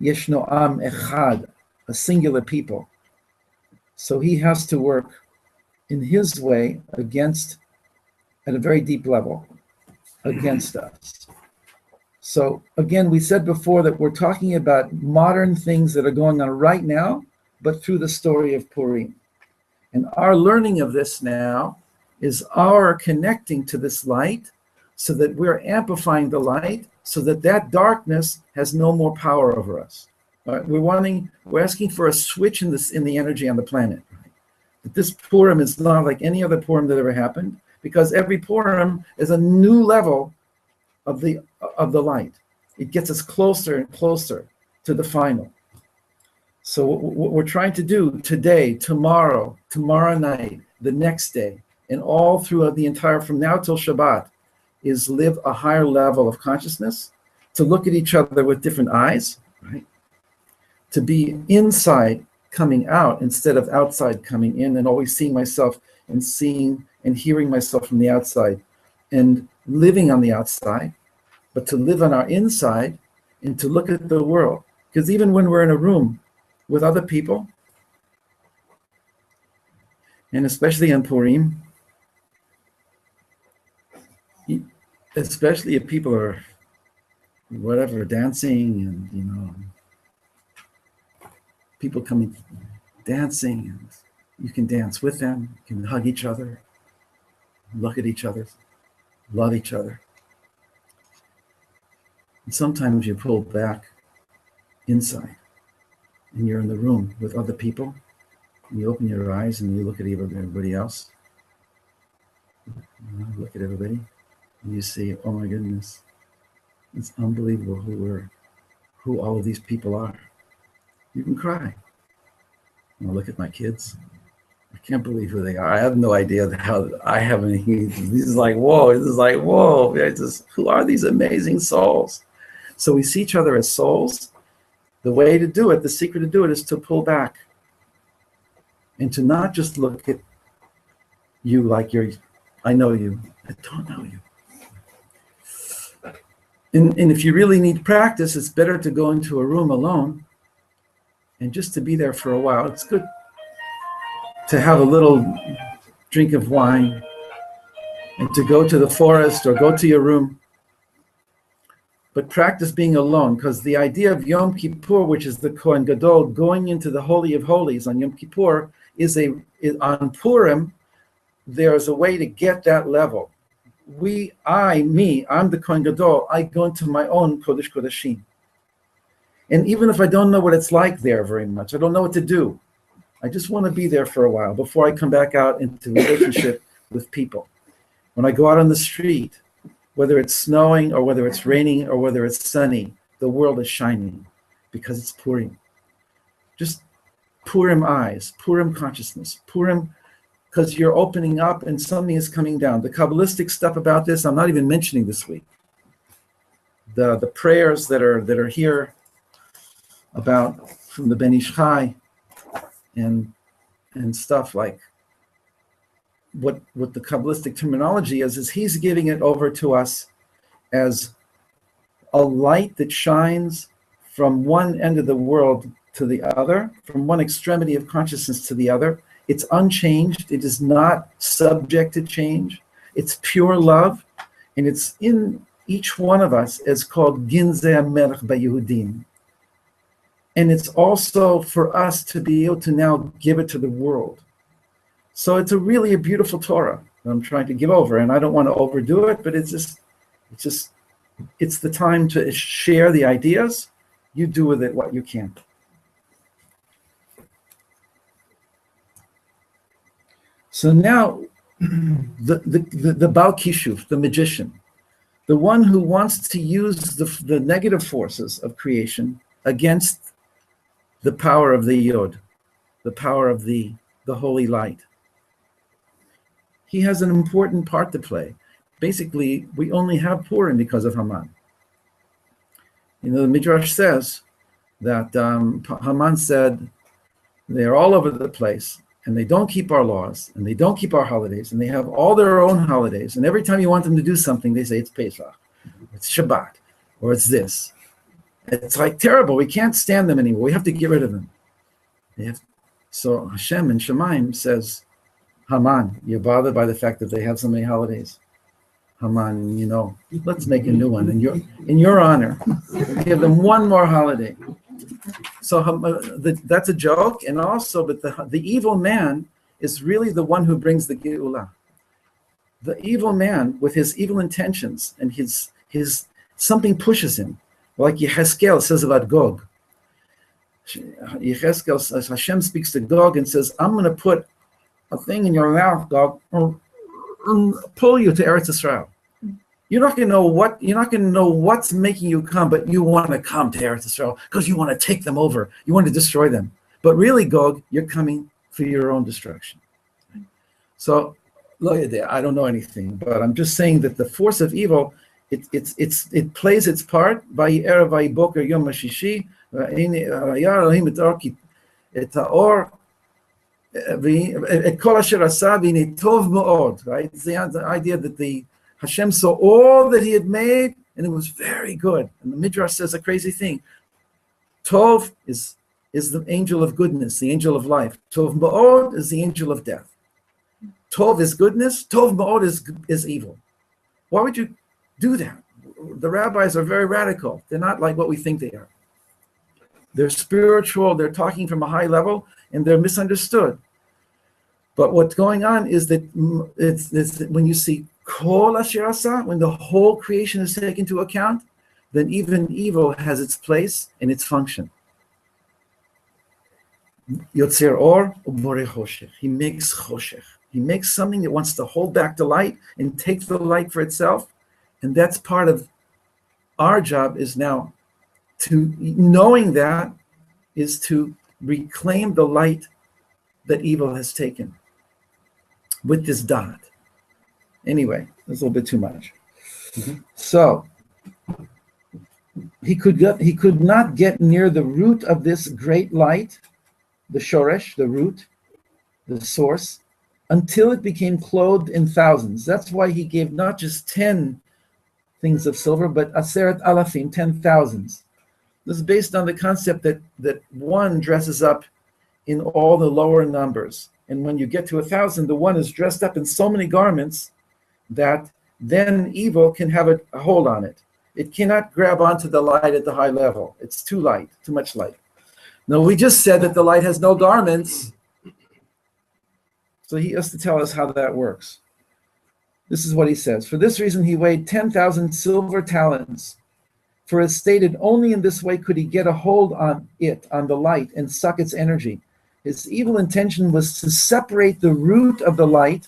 [SPEAKER 1] Yeshno Am Echad, a singular people. So he has to work in his way against, at a very deep level, against us. So again, we said before that we're talking about modern things that are going on right now, but through the story of Purim. And our learning of this now is our connecting to this light so that we're amplifying the light so that that darkness has no more power over us. All right? We're asking for a switch in the energy on the planet. Right? That this Purim is not like any other Purim that ever happened, because every Purim is a new level of the light. It gets us closer and closer to the final. So what we're trying to do today, tomorrow night, the next day, and all throughout the entire, from now till Shabbat, is live a higher level of consciousness, to look at each other with different eyes, right? To be inside coming out instead of outside coming in, and always seeing myself and seeing and hearing myself from the outside and living on the outside, but to live on our inside and to look at the world. Because even when we're in a room with other people, and especially in Purim, especially if people are whatever, dancing and, people coming dancing, and you can dance with them, you can hug each other, look at each other, love each other. And sometimes you pull back inside and you're in the room with other people, and you open your eyes and you look at everybody else. Look at everybody and you see, oh my goodness, it's unbelievable who all of these people are. You can cry. Look at my kids. I can't believe who they are. I have no idea how I have any. This is like, whoa. This is like, whoa. Who are these amazing souls? So we see each other as souls. The way to do it, the secret to do it, is to pull back and to not just look at you like I know you. I don't know you. And if you really need practice, it's better to go into a room alone and just to be there for a while. It's good to have a little drink of wine and to go to the forest or go to your room. But practice being alone, because the idea of Yom Kippur, which is the Kohen Gadol going into the Holy of Holies on Yom Kippur, on Purim, there's a way to get that level. I'm the Kohen Gadol, I go into my own Kodesh Kodashim. And even if I don't know what it's like there very much, I don't know what to do, I just want to be there for a while before I come back out into relationship with people. When I go out on the street, whether it's snowing or whether it's raining or whether it's sunny, the world is shining because it's Purim. Just Purim eyes, Purim consciousness, Purim, because you're opening up and something is coming down. The Kabbalistic stuff about this, I'm not even mentioning this week. The prayers that are here about from the Ben Ish Chai and stuff like what the Kabbalistic terminology is he's giving it over to us as a light that shines from one end of the world to the other, from one extremity of consciousness to the other. It's unchanged. It is not subject to change. It's pure love, and it's in each one of us as called Ginzeh Melech Bayehudim. And it's also for us to be able to now give it to the world. So it's really a beautiful Torah that I'm trying to give over, and I don't want to overdo it, but it's the time to share the ideas. You do with it what you can. So now, the Baal Kishuf, the magician, the one who wants to use the negative forces of creation against the power of the Yod, the power of the holy light. He has an important part to play. Basically, we only have Purim because of Haman. You know, the Midrash says that Haman said, they're all over the place, and they don't keep our laws, and they don't keep our holidays, and they have all their own holidays. And every time you want them to do something, they say it's Pesach, it's Shabbat, or it's this. It's like terrible. We can't stand them anymore. We have to get rid of them. So Hashem in Shemaim says, Haman, you're bothered by the fact that they have so many holidays. Haman, you know, let's make a new one in your honor. Give them one more holiday. So that's a joke, and also, but the evil man is really the one who brings the Geulah. The evil man, with his evil intentions and his something pushes him, like Yecheskel says about Gog. Yecheskel says, Hashem speaks to Gog and says, I'm going to put a thing in your mouth, Gog, and pull you to Eretz Yisrael. You're not going to know what's making you come, but you want to come to Eretz Yisrael because you want to take them over. You want to destroy them. But really, Gog, you're coming for your own destruction. So, I don't know anything, but I'm just saying that the force of evil, it plays its part. Vayi'erev vayiboker yom hashishi, vayar Elohim et haor, et kol asher asa v'hinei tov me'od. Right? It's the idea that the Hashem saw all that he had made, and it was very good. And the Midrash says a crazy thing. Tov is the angel of goodness, the angel of life. Tov Ma'od is the angel of death. Tov is goodness. Tov Ma'od is evil. Why would you do that? The rabbis are very radical. They're not like what we think they are. They're spiritual. They're talking from a high level, and they're misunderstood. But what's going on is that it's when you see Kol Asher Asa, when the whole creation is taken into account, then even evil has its place and its function. Yotzer Or Uboreh Choshech. He makes Choshech. He makes something that wants to hold back the light and take the light for itself. And that's part of our job is now knowing that is to reclaim the light that evil has taken with this dot. Anyway, that's a little bit too much. Mm-hmm. So he could not get near the root of this great light, the shoresh, the root, the source, until it became clothed in thousands. That's why he gave not just 10 things of silver, but aseret alafim, 10,000s. This is based on the concept that one dresses up in all the lower numbers. And when you get to 1,000, the one is dressed up in so many garments that then evil can have a hold on it. It cannot grab onto the light at the high level. It's too light, too much light. Now, we just said that the light has no garments. So he has to tell us how that works. This is what he says. For this reason, he weighed 10,000 silver talents. For as stated, only in this way could he get a hold on it, on the light, and suck its energy. His evil intention was to separate the root of the light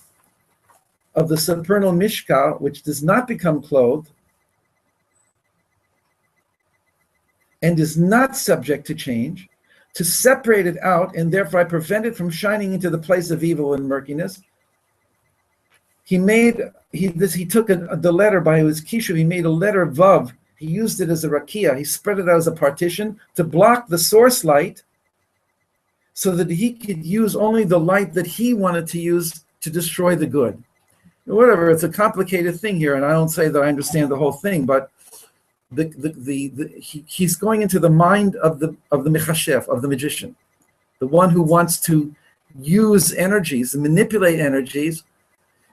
[SPEAKER 1] of the supernal mishkal, which does not become clothed and is not subject to change, to separate it out and therefore prevent it from shining into the place of evil and murkiness. He took the letter by his kishuv. He made a letter vav. He used it as a rakia. He spread it out as a partition to block the source light, so that he could use only the light that he wanted to use to destroy the good. Whatever, it's a complicated thing here, and I don't say that I understand the whole thing, but he's going into the mind of the mechashef, of the magician, the one who wants to use energies and manipulate energies.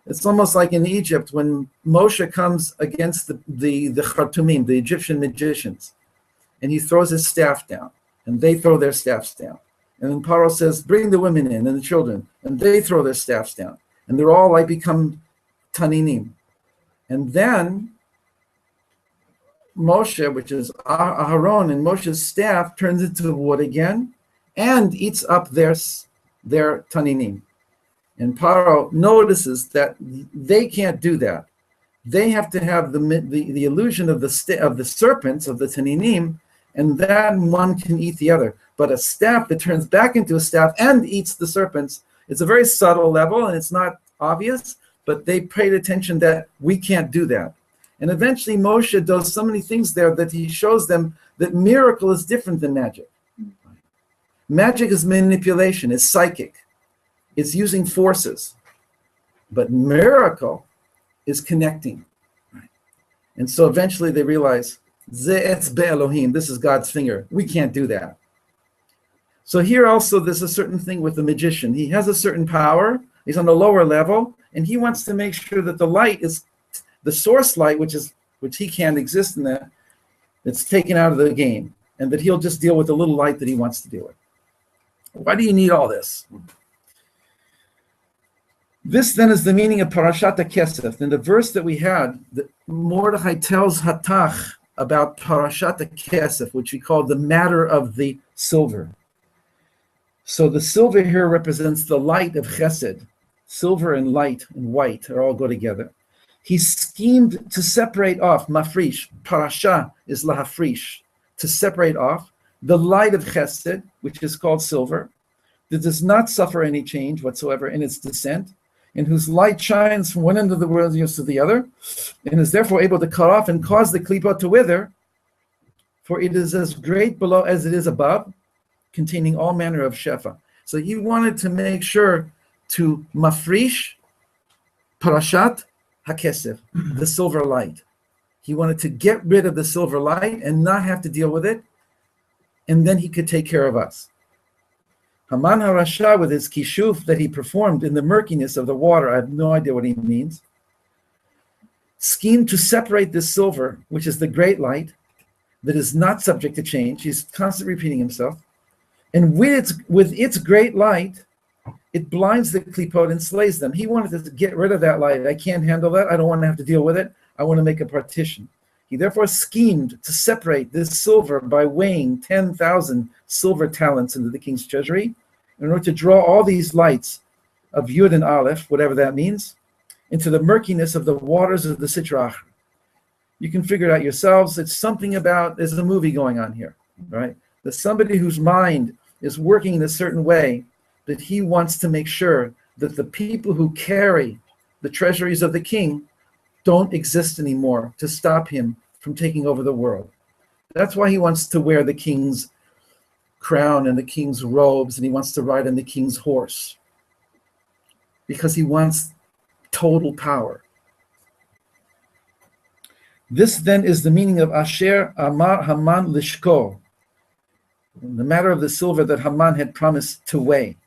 [SPEAKER 1] It's almost like in Egypt when Moshe comes against the Khartoumim, the Egyptian magicians, and he throws his staff down, and they throw their staffs down. And then Paro says, bring the women in and the children, and they throw their staffs down. And they're all like become Taninim. And then Moshe, which is Aharon, and Moshe's staff turns into wood again and eats up their Taninim. And Paro notices that they can't do that. They have to have the illusion of the serpents, of the Taninim, and then one can eat the other. But a staff that turns back into a staff and eats the serpents, it's a very subtle level and it's not obvious, but they paid attention that we can't do that. And eventually Moshe does so many things there that he shows them that miracle is different than magic. Magic is manipulation, it's psychic, it's using forces. But miracle is connecting. And so eventually they realize, Ze'etz be'Elohim, this is God's finger. We can't do that. So here also there's a certain thing with the magician. He has a certain power, he's on a lower level, and he wants to make sure that the light is the source light, which he can't exist in that, it's taken out of the game, and that he'll just deal with the little light that he wants to deal with. Why do you need all this? This then is the meaning of Parashat HaKesef. In the verse that we had, Mordechai tells Hatach about Parashat HaKesef, which we call the matter of the silver. So the silver here represents the light of Chesed. Silver and light and white are all go together. He schemed to separate off, mafrish, parasha is lahafrish, to separate off the light of Chesed, which is called silver, that does not suffer any change whatsoever in its descent, and whose light shines from one end of the world to the other, and is therefore able to cut off and cause the klipot to wither, for it is as great below as it is above, containing all manner of shefa. So he wanted to make sure to mafrish parashat hakesef, the silver light. He wanted to get rid of the silver light and not have to deal with it, and then he could take care of us. Haman HaRasha, with his kishuf that he performed in the murkiness of the water, I have no idea what he means, schemed to separate this silver, which is the great light, that is not subject to change. He's constantly repeating himself. And with its great light, it blinds the klipot and slays them. He wanted to get rid of that light. I can't handle that. I don't want to have to deal with it. I want to make a partition. He therefore schemed to separate this silver by weighing 10,000 silver talents into the king's treasury in order to draw all these lights of Yud and Aleph, whatever that means, into the murkiness of the waters of the Sitrach. You can figure it out yourselves. It's something about, there's a movie going on here, right? There's somebody whose mind is working in a certain way that he wants to make sure that the people who carry the treasuries of the king don't exist anymore to stop him from taking over the world. That's why he wants to wear the king's crown and the king's robes, and he wants to ride on the king's horse, because he wants total power. This then is the meaning of Asher Amar Haman Lishko, the matter of the silver that Haman had promised to weigh.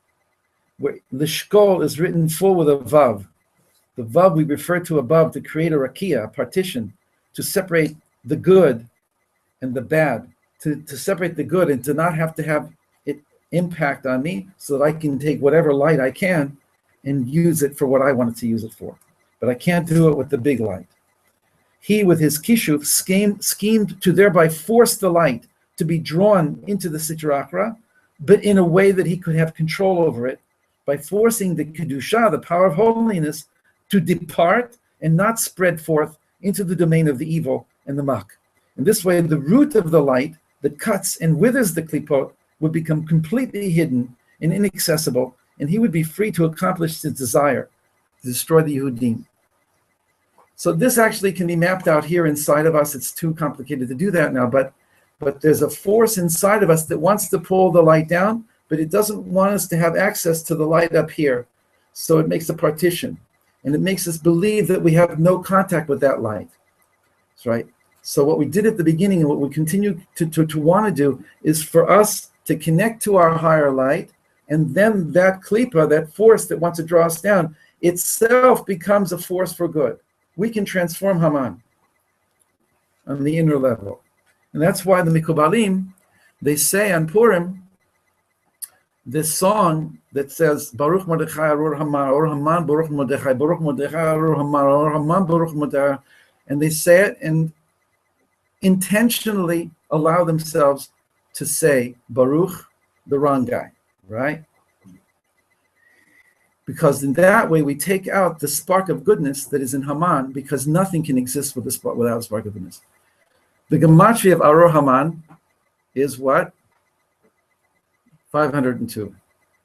[SPEAKER 1] Where Lishkol is written full with a vav. The vav we referred to above to create a rakia, a partition, to separate the good and the bad, to separate the good and to not have to have it impact on me, so that I can take whatever light I can and use it for what I wanted to use it for. But I can't do it with the big light. He, with his kishuf, schemed to thereby force the light to be drawn into the Sitra Achra, but in a way that he could have control over it, by forcing the Kedusha, the power of holiness, to depart and not spread forth into the domain of the evil and the muck. In this way, the root of the light that cuts and withers the klipot would become completely hidden and inaccessible, and he would be free to accomplish his desire to destroy the Yehudim. So this actually can be mapped out here inside of us. It's too complicated to do that now, but there's a force inside of us that wants to pull the light down, but it doesn't want us to have access to the light up here. So it makes a partition, and it makes us believe that we have no contact with that light. That's right. So what we did at the beginning and what we continue to want to do is for us to connect to our higher light, and then that klipa, that force that wants to draw us down, itself becomes a force for good. We can transform Haman on the inner level. And that's why the Mikubalim, they say on Purim, this song that says, Baruch Mordechai Arur Haman, Or Haman Baruch Mordechai, Baruch Mordechai Arur Haman, Or Haman Baruch Mordechai, and they say it and intentionally allow themselves to say Baruch, the wrong guy, right? Because in that way we take out the spark of goodness that is in Haman, because nothing can exist with without a spark of goodness. The gematria of Arur Haman is what? 502.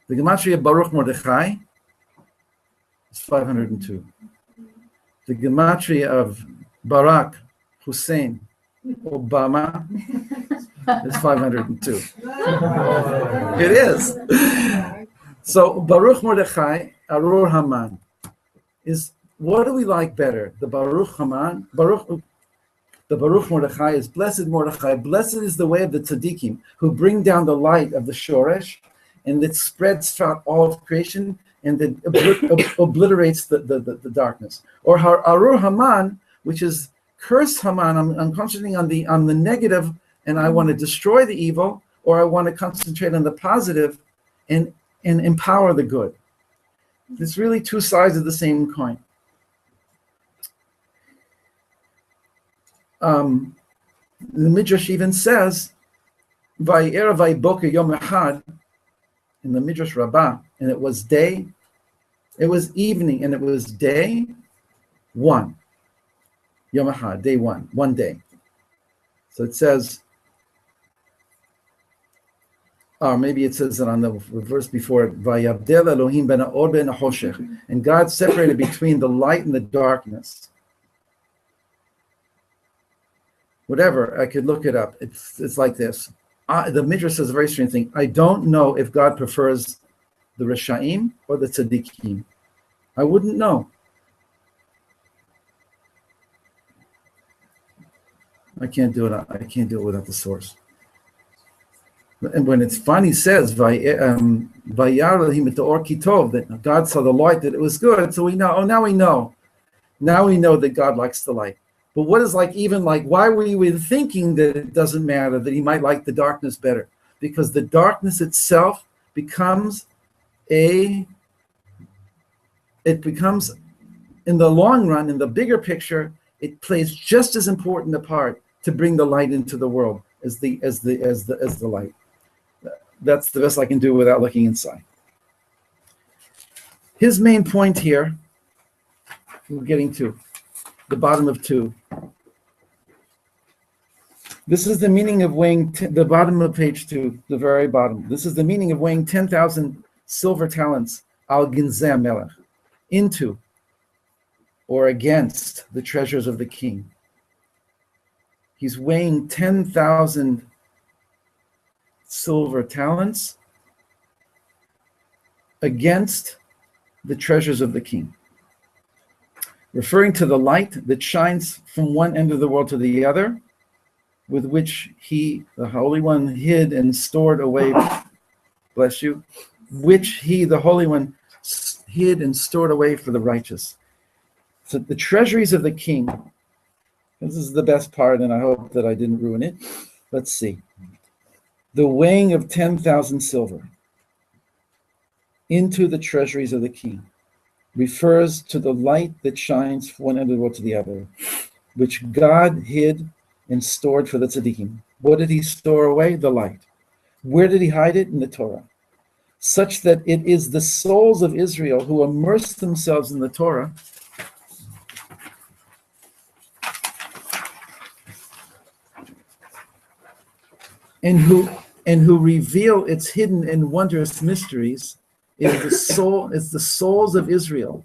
[SPEAKER 1] The gematria of Baruch Mordechai is 502. The gematria of Barack Hussein Obama is 502. It is. So Baruch Mordechai Arur Haman is, what do we like better? The Baruch Haman, the Baruch Mordechai is blessed Mordechai. Blessed is the way of the tzaddikim who bring down the light of the shoresh, and it spreads throughout all of creation, and it obliterates the darkness. Or Arur Haman, which is curse Haman. I'm concentrating on the negative, and I want to destroy the evil, or I want to concentrate on the positive, and empower the good. It's really two sides of the same coin. The Midrash even says, "Vayera vayboker yom echad," in the Midrash Rabbah, and it was day, it was evening, and it was day one. Yom echad, day one day. So it says, or maybe it says it on the verse before it, "Vayabdel Elohim ben ha'or ben ha'choshech," and God separated between the light and the darkness. Whatever, I could look it up. It's like this. The Midrash says a very strange thing. I don't know if God prefers the Rishaim or the Tzaddikim. I wouldn't know. I can't do it. I can't do it without the source. And when it's funny, says Vayar Elohim et ha'or ki tov, that God saw the light, that it was good. So we know. Oh, now we know. Now we know that God likes the light. But what is why were you even thinking that it doesn't matter, that he might like the darkness better? Because the darkness itself becomes in the long run, in the bigger picture, it plays just as important a part to bring the light into the world as the light. That's the best I can do without looking inside. His main point here, we're getting to the bottom of 2. This is the meaning of weighing the bottom of page 2, the very bottom. This is the meaning of weighing 10,000 silver talents al ginzeh melech, into or against the treasures of the king. He's weighing 10,000 silver talents against the treasures of the king, referring to the light that shines from one end of the world to the other, with which he, the Holy One, hid and stored away, bless you, which he, the Holy One, hid and stored away for the righteous. So the treasuries of the king, this is the best part, and I hope that I didn't ruin it. Let's see. The weighing of 10,000 silver into the treasuries of the king refers to the light that shines from one end of the world to the other, which God hid and stored for the tzaddikim. What did he store away? The light. Where did he hide it? In the Torah. Such that it is the souls of Israel who immerse themselves in the Torah and who reveal its hidden and wondrous mysteries. It's the souls of Israel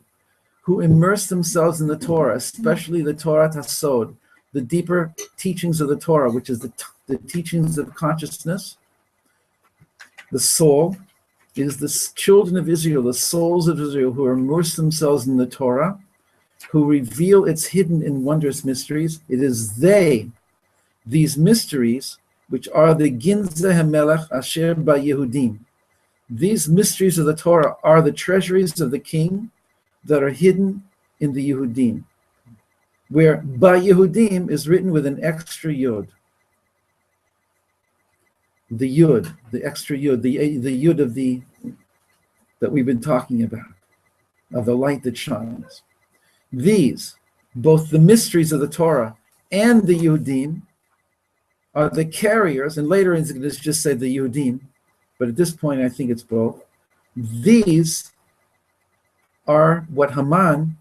[SPEAKER 1] who immerse themselves in the Torah, especially the Torah Tasod, the deeper teachings of the Torah, which is the teachings of consciousness, the soul, is the children of Israel, the souls of Israel, who immerse themselves in the Torah, who reveal its hidden and wondrous mysteries. It is they, these mysteries, which are the Ginzeh HaMelech Asher BaYehudim. These mysteries of the Torah are the treasuries of the king that are hidden in the Yehudim, where BaYehudim is written with an extra yod. The yud, the extra yud, the yud of the that we've been talking about, of the light that shines. These, both the mysteries of the Torah and the Yehudim, are the carriers, and later it's going to just say the Yehudim, but at this point I think it's both. These are what Haman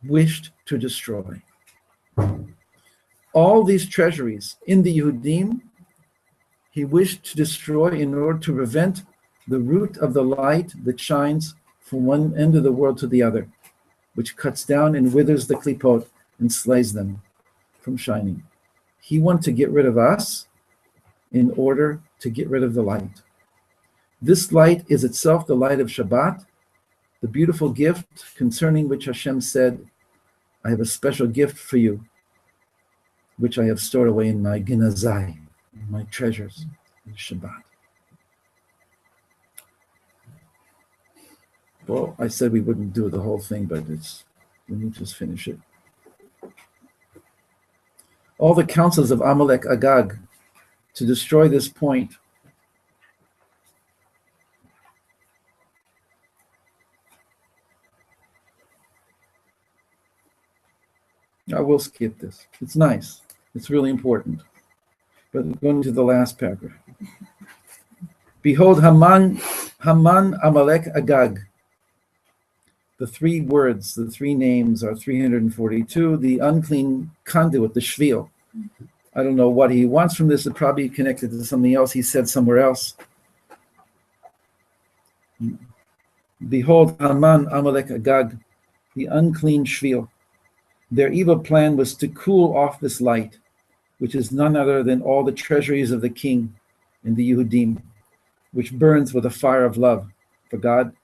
[SPEAKER 1] wished to destroy. All these treasuries in the Yehudim, he wished to destroy in order to prevent the root of the light that shines from one end of the world to the other, which cuts down and withers the klipot and slays them from shining. He wanted to get rid of us in order to get rid of the light. This light is itself the light of Shabbat, the beautiful gift concerning which Hashem said, I have a special gift for you, which I have stored away in my ginazai, my treasures, in Shabbat. Well, I said we wouldn't do the whole thing, but let me just finish it. All the counsels of Amalek Agag to destroy this point I will skip this. It's nice. It's really important. But going to the last paragraph. Behold, Haman, Amalek, Agag. The three words, the three names are 342. The unclean conduit, the shvil. I don't know what he wants from this. It's probably connected to something else he said somewhere else. Behold, Haman, Amalek, Agag, the unclean shvil. Their evil plan was to cool off this light, which is none other than all the treasuries of the king in the Yehudim, which burns with a fire of love for God.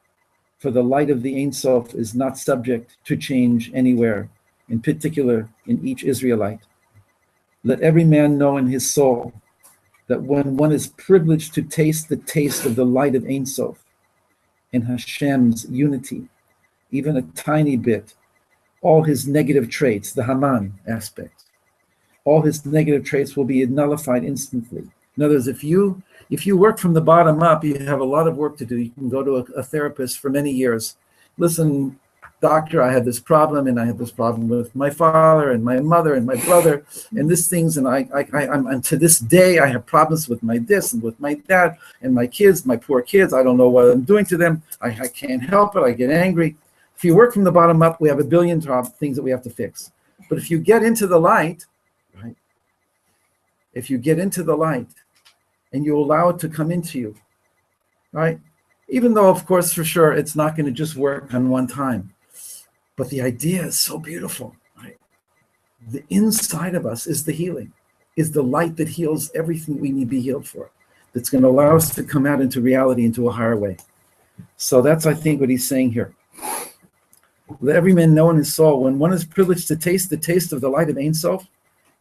[SPEAKER 1] For the light of the Ein Sof is not subject to change anywhere, in particular in each Israelite. Let every man know in his soul that when one is privileged to taste the taste of the light of Ein Sof and Hashem's unity, even a tiny bit, all his negative traits, the Haman aspect, all his negative traits will be nullified instantly. In other words, if you work from the bottom up, you have a lot of work to do. You can go to a therapist for many years. Listen, doctor, I have this problem, and I have this problem with my father and my mother and my brother, and this things, and I'm to this day I have problems with my this and with my that and my kids, my poor kids. I don't know what I'm doing to them. I can't help it. I get angry. If you work from the bottom up, we have a billion things that we have to fix. But if you get into the light, right? If you get into the light and you allow it to come into you, right? Even though, of course, for sure, it's not going to just work on one time. But the idea is so beautiful, right? The inside of us is the healing, is the light that heals everything we need to be healed for. That's going to allow us to come out into reality, into a higher way. So that's, I think, what he's saying here. Let every man know in his soul, when one is privileged to taste the taste of the light of Ein Sof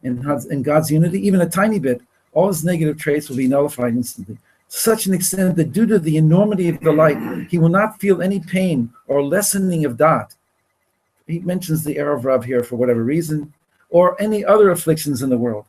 [SPEAKER 1] and God's unity, even a tiny bit, all his negative traits will be nullified instantly. To such an extent that due to the enormity of the light, he will not feel any pain or lessening of da'at. He mentions the Erev Rav here for whatever reason, or any other afflictions in the world.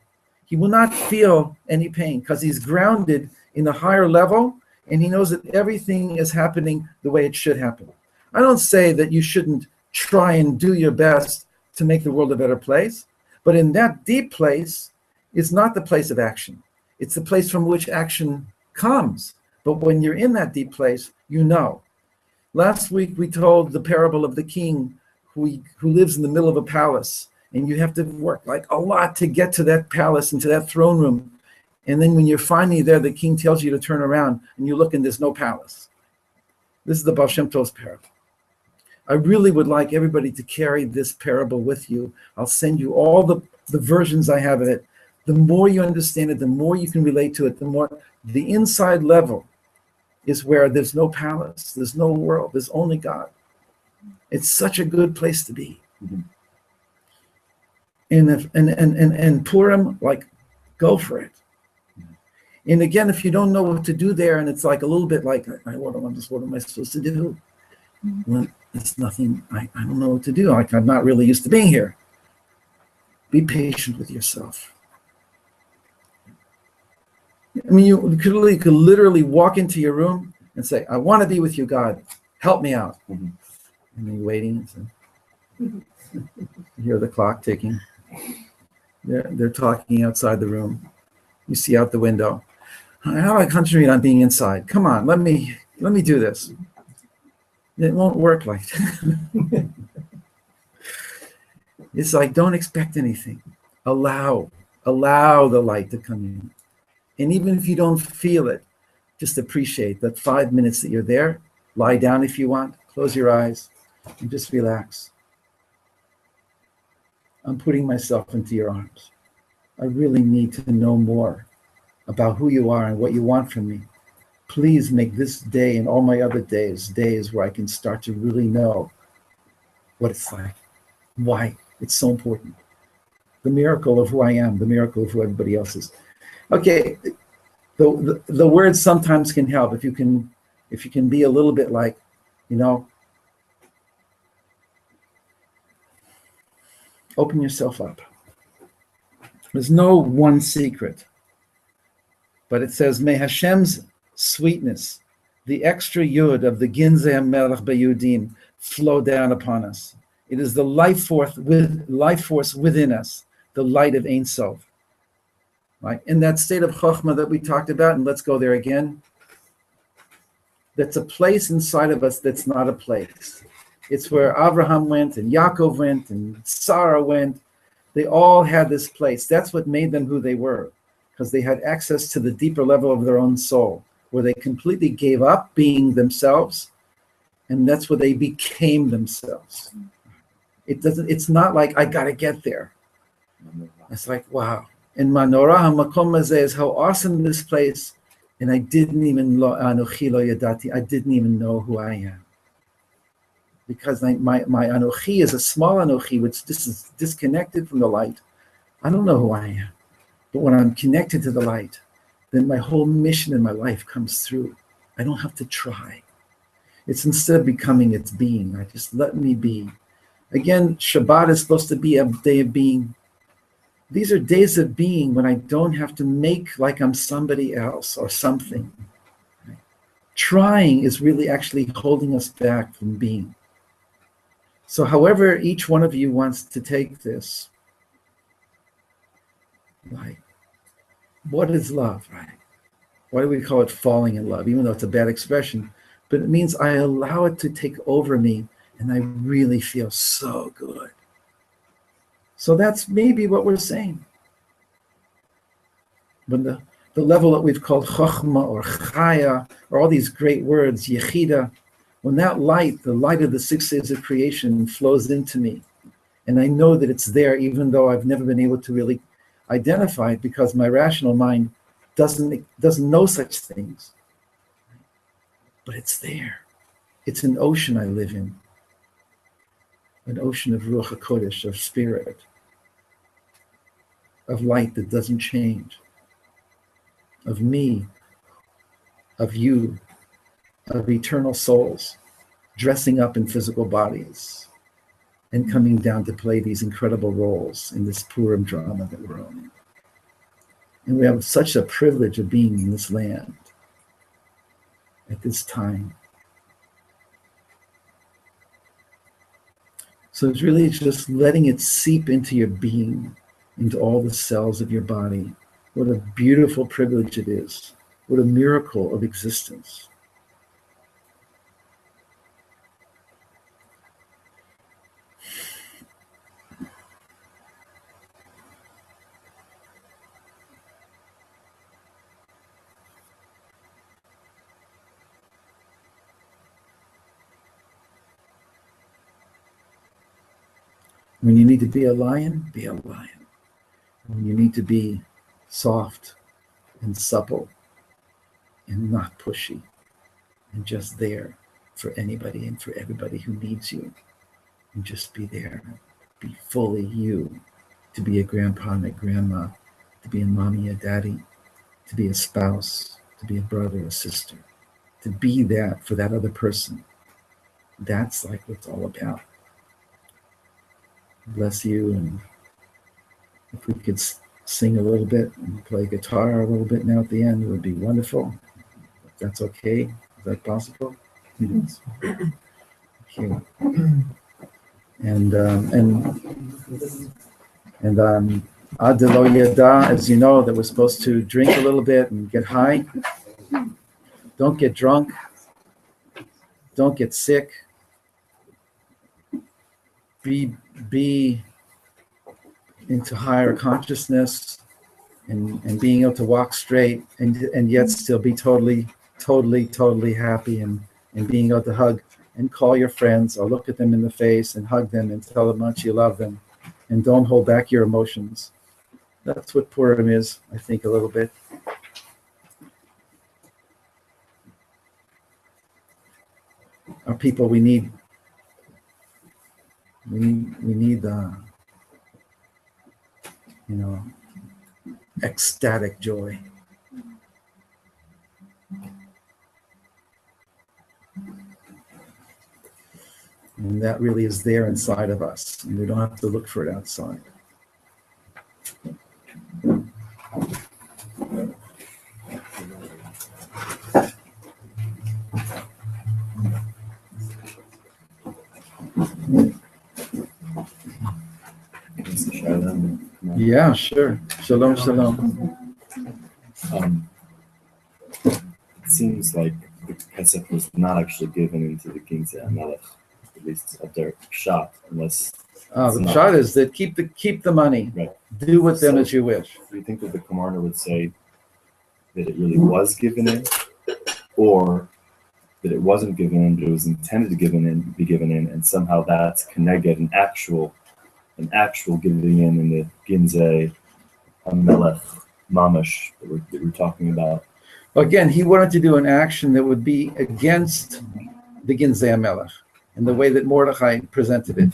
[SPEAKER 1] He will not feel any pain because he's grounded in a higher level, and he knows that everything is happening the way it should happen. I don't say that you shouldn't try and do your best to make the world a better place, but in that deep place, it's not the place of action. It's the place from which action comes. But when you're in that deep place, you know. Last week, we told the parable of the king who lives in the middle of a palace, and you have to work like a lot to get to that palace and to that throne room. And then when you're finally there, the king tells you to turn around, and you look and there's no palace. This is the Baal Shem Tov's parable. I really would like everybody to carry this parable with you. I'll send you all the versions I have of it. The more you understand it, the more you can relate to it, the more the inside level is where there's no palace, there's no world, there's only God. It's such a good place to be.
[SPEAKER 2] Mhm.
[SPEAKER 1] And Purim, like, go for it. And again, if you don't know what to do there, and it's like a little bit like, what am I supposed to do? Well, it's nothing. I don't know what to do. Like, I'm not really used to being here. Be patient with yourself. I mean, you could literally walk into your room and say, I want to be with you, God. Help me out.
[SPEAKER 2] Mhm.
[SPEAKER 1] And then you're waiting. You hear the clock ticking. They're talking outside the room. You see out the window. How do I concentrate on being inside? Come on, let me do this. It won't work like that. It's like, don't expect anything. Allow the light to come in. And even if you don't feel it, just appreciate that 5 minutes that you're there. Lie down if you want, close your eyes, and just relax. I'm putting myself into your arms. I really need to know more about who you are and what you want from me. Please make this day and all my other days where I can start to really know what it's like, why it's so important. The miracle of who I am, the miracle of who everybody else is. Okay, the words sometimes can help if you can be a little bit like, open yourself up. There's no one secret. But it says, may Hashem's sweetness, the extra yud of the Ginzei Melech B'Yudim, flow down upon us. It is the life force within us, the light of Ein Sof. Right? In that state of Chokhmah that we talked about, and let's go there again, that's a place inside of us that's not a place. It's where Abraham went, and Yaakov went, and Sarah went. They all had this place. That's what made them who they were. Because they had access to the deeper level of their own soul, where they completely gave up being themselves, and that's where they became themselves. It's not like I gotta get there. It's like, wow. And Manorah HaMakom Hazeh is how awesome this place, and I didn't even Anochi lo yadati. I didn't even know who I am. Because my Anochi is a small Anochi, which this is disconnected from the light. I don't know who I am. But when I'm connected to the light, then my whole mission in my life comes through. I don't have to try. It's instead of becoming, it's being. I just let me be. Again, Shabbat is supposed to be a day of being. These are days of being when I don't have to make like I'm somebody else or something. Trying is really actually holding us back from being. So however each one of you wants to take this, like, what is love, right? Why do we call it falling in love, even though it's a bad expression? But it means I allow it to take over me, and I really feel so good. So that's maybe what we're saying. When the level that we've called chokhmah or chaya, or all these great words, yechida, when that light, the light of the 6 days of creation, flows into me, and I know that it's there, even though I've never been able to really identify it because my rational mind doesn't know such things. But it's there. It's an ocean I live in. An ocean of Ruach HaKodesh, of spirit, of light that doesn't change, of me, of you, of eternal souls, dressing up in physical bodies and coming down to play these incredible roles in this Purim drama that we're owning. And we have such a privilege of being in this land at this time. So it's really just letting it seep into your being, into all the cells of your body. What a beautiful privilege it is. What a miracle of existence. When you need to be a lion, be a lion. When you need to be soft and supple and not pushy, and just there for anybody and for everybody who needs you. And just be there. Be fully you. To be a grandpa and a grandma. To be a mommy, a daddy. To be a spouse. To be a brother, a sister. To be that for that other person. That's like what it's all about. Bless you. And if we could sing a little bit and play guitar a little bit now at the end, it would be wonderful. If that's okay. Is that possible? Yes. Okay. And Adelo Yada, as you know, that we're supposed to drink a little bit and get high. Don't get drunk. Don't get sick. Be into higher consciousness and being able to walk straight and yet still be totally happy and being able to hug and call your friends or look at them in the face and hug them and tell them how much you love them and don't hold back your emotions. That's what Purim is, I think, a little bit. Our people, we need ecstatic joy. And that really is there inside of us, and we don't have to look for it outside. Yeah, sure. Shalom, shalom.
[SPEAKER 2] It seems like the Pesach was not actually given into the Ginzei HaMelech, at least at their shot, unless.
[SPEAKER 1] The shot is that keep the money.
[SPEAKER 2] Right.
[SPEAKER 1] Do with them as you wish.
[SPEAKER 2] Do you think that the Kamarna would say that it really was given in, or that it wasn't given in, but it was intended to be given in, and somehow that's connected an actual giving in the Ginzei HaMelech Mamash that we're talking about?
[SPEAKER 1] Again, he wanted to do an action that would be against the Ginzei HaMelech and the way that Mordechai presented it.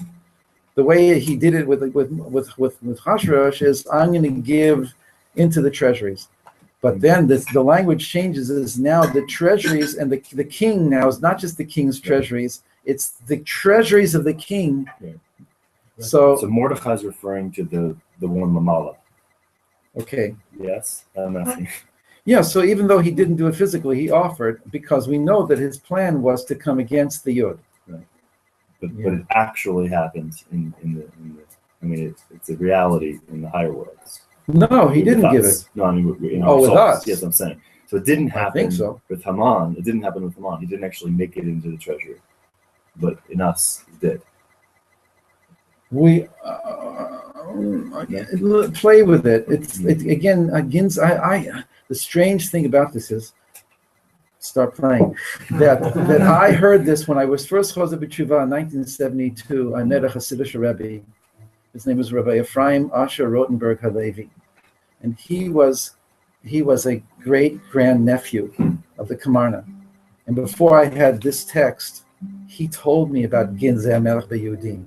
[SPEAKER 1] The way he did it with Hashverosh is, I'm going to give into the treasuries. But then the language changes, is now the treasuries, and the king now is not just the king's treasuries, it's the treasuries of the king.
[SPEAKER 2] Right.
[SPEAKER 1] So
[SPEAKER 2] Mordechai is referring to the one Lamala.
[SPEAKER 1] Okay.
[SPEAKER 2] Yes, I'm asking.
[SPEAKER 1] Yeah, so even though he didn't do it physically, he offered, because we know that his plan was to come against the Yud.
[SPEAKER 2] Right. But it actually happened in the I mean, it's a reality in the higher worlds.
[SPEAKER 1] No, he didn't give it.
[SPEAKER 2] No, I mean,
[SPEAKER 1] with us.
[SPEAKER 2] Yes, I'm saying. So it didn't happen
[SPEAKER 1] I think so.
[SPEAKER 2] with Haman. It didn't happen with Haman. He didn't actually make it into the treasury. But in us, he did.
[SPEAKER 1] We play with it. It's again against. The strange thing about this is, start playing. That I heard this when I was first Chozeh B'Tshuva in 1972. I met a Hasidic Rebbe. His name was Rabbi Ephraim Asher Rotenberg Halevi, and he was a great grandnephew of the Kamarna. And before I had this text, he told me about Ginzei HaMelech B'Yehudim.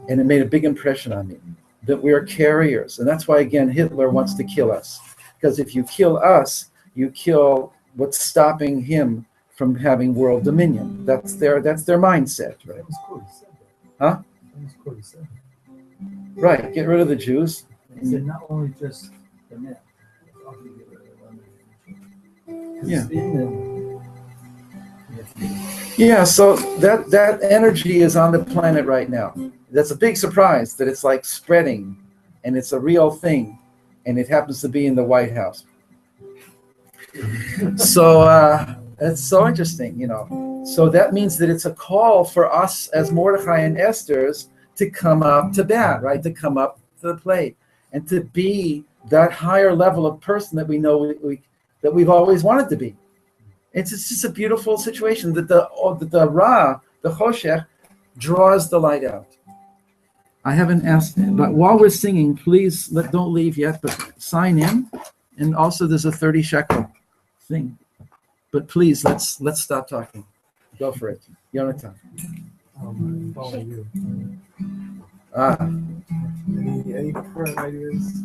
[SPEAKER 1] And it made a big impression on me, that we are carriers. And that's why, again, Hitler wants to kill us. Because if you kill us, you kill what's stopping him from having world dominion. That's their mindset, right? Huh? Right, get rid of the Jews.
[SPEAKER 4] He said not only just the men.
[SPEAKER 1] Yeah. Yeah, so that energy is on the planet right now. That's a big surprise that it's like spreading, and it's a real thing, and it happens to be in the White House. So it's so interesting, So that means that it's a call for us as Mordechai and Esther's to come up to bat, right? To come up to the plate and to be that higher level of person that we know that we've always wanted to be. It's just a beautiful situation that the Ra, the Choshech, draws the light out. I haven't asked, but while we're singing, please don't leave yet, but sign in. And also there's a 30 shekel thing. but please, let's stop talking. Go for it. Yonatan.
[SPEAKER 4] Follow you. Any current ideas?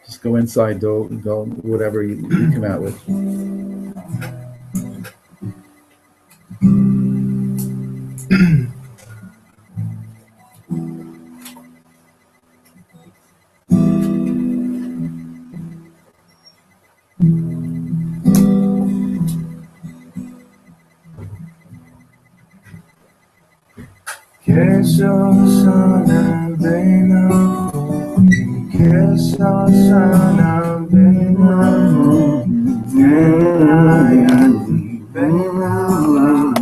[SPEAKER 1] Just go inside, go whatever you come out with.
[SPEAKER 5] Keshoshana benachot, Keshoshana benachot, Enayati benachot.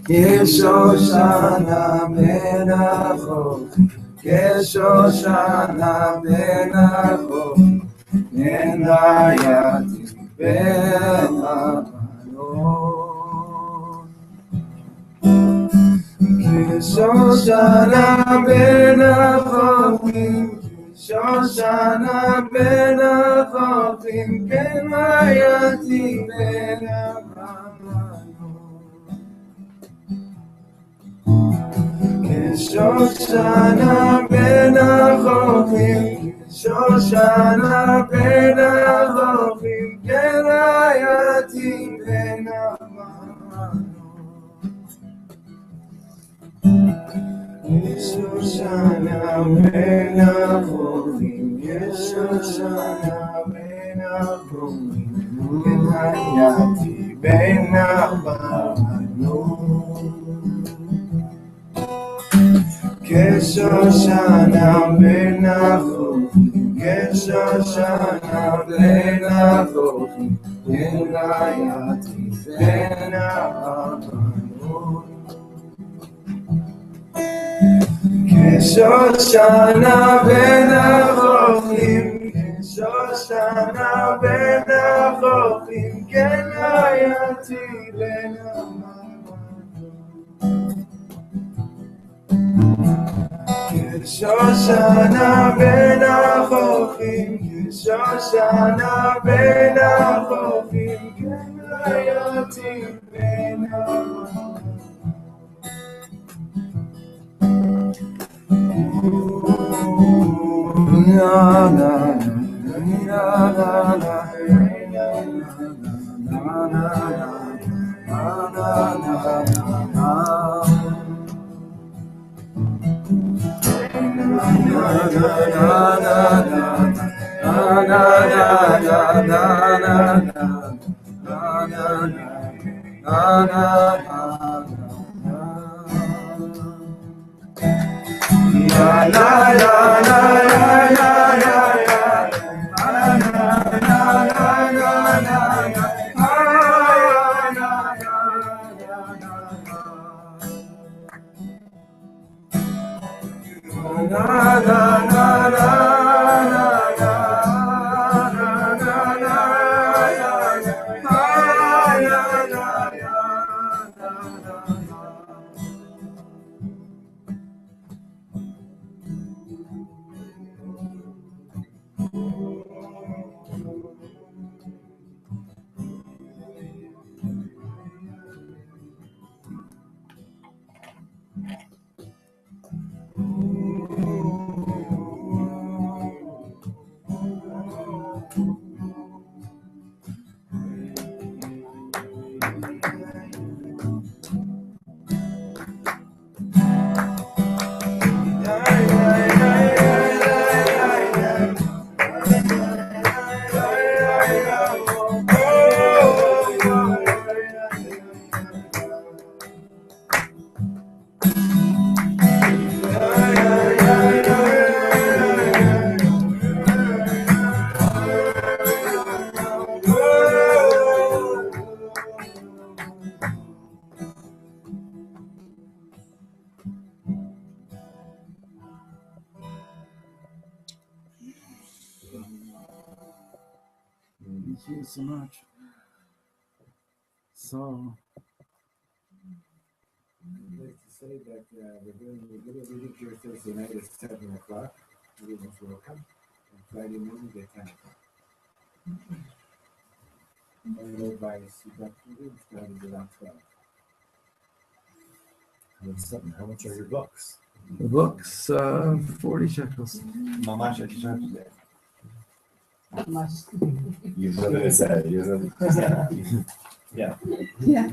[SPEAKER 5] Keshoshana benachot, Keshoshana benachot, Enayati benachot. Shoshana ben Achofim, Shoshana ben Achofim, Kelayati ben Shoshana ben Achofim, Shoshana ben Achofim, Kelayati ben Keshoshana ben Achofim, Keshoshana ben Achofim, Kelayati ben Achofim. Keshoshana ben Achofim, Keshoshana ben Achofim, Kelayati ben Achofim. Shoshana ben Achofim, Shoshana ben Achofim, Kelayati ben
[SPEAKER 1] Thank you so much. So,
[SPEAKER 6] I'd like to say that we're doing a little reading here Thursday night at 7 o'clock. Everyone's welcome. And Friday morning at 10 o'clock. Followed by seduction, starting around 12.
[SPEAKER 2] Rav Sutton, how much are your books?
[SPEAKER 1] The books, 40 shekels.
[SPEAKER 2] Mamash, I just have to
[SPEAKER 7] Must.
[SPEAKER 2] You know what I said. Yeah.
[SPEAKER 7] Yeah.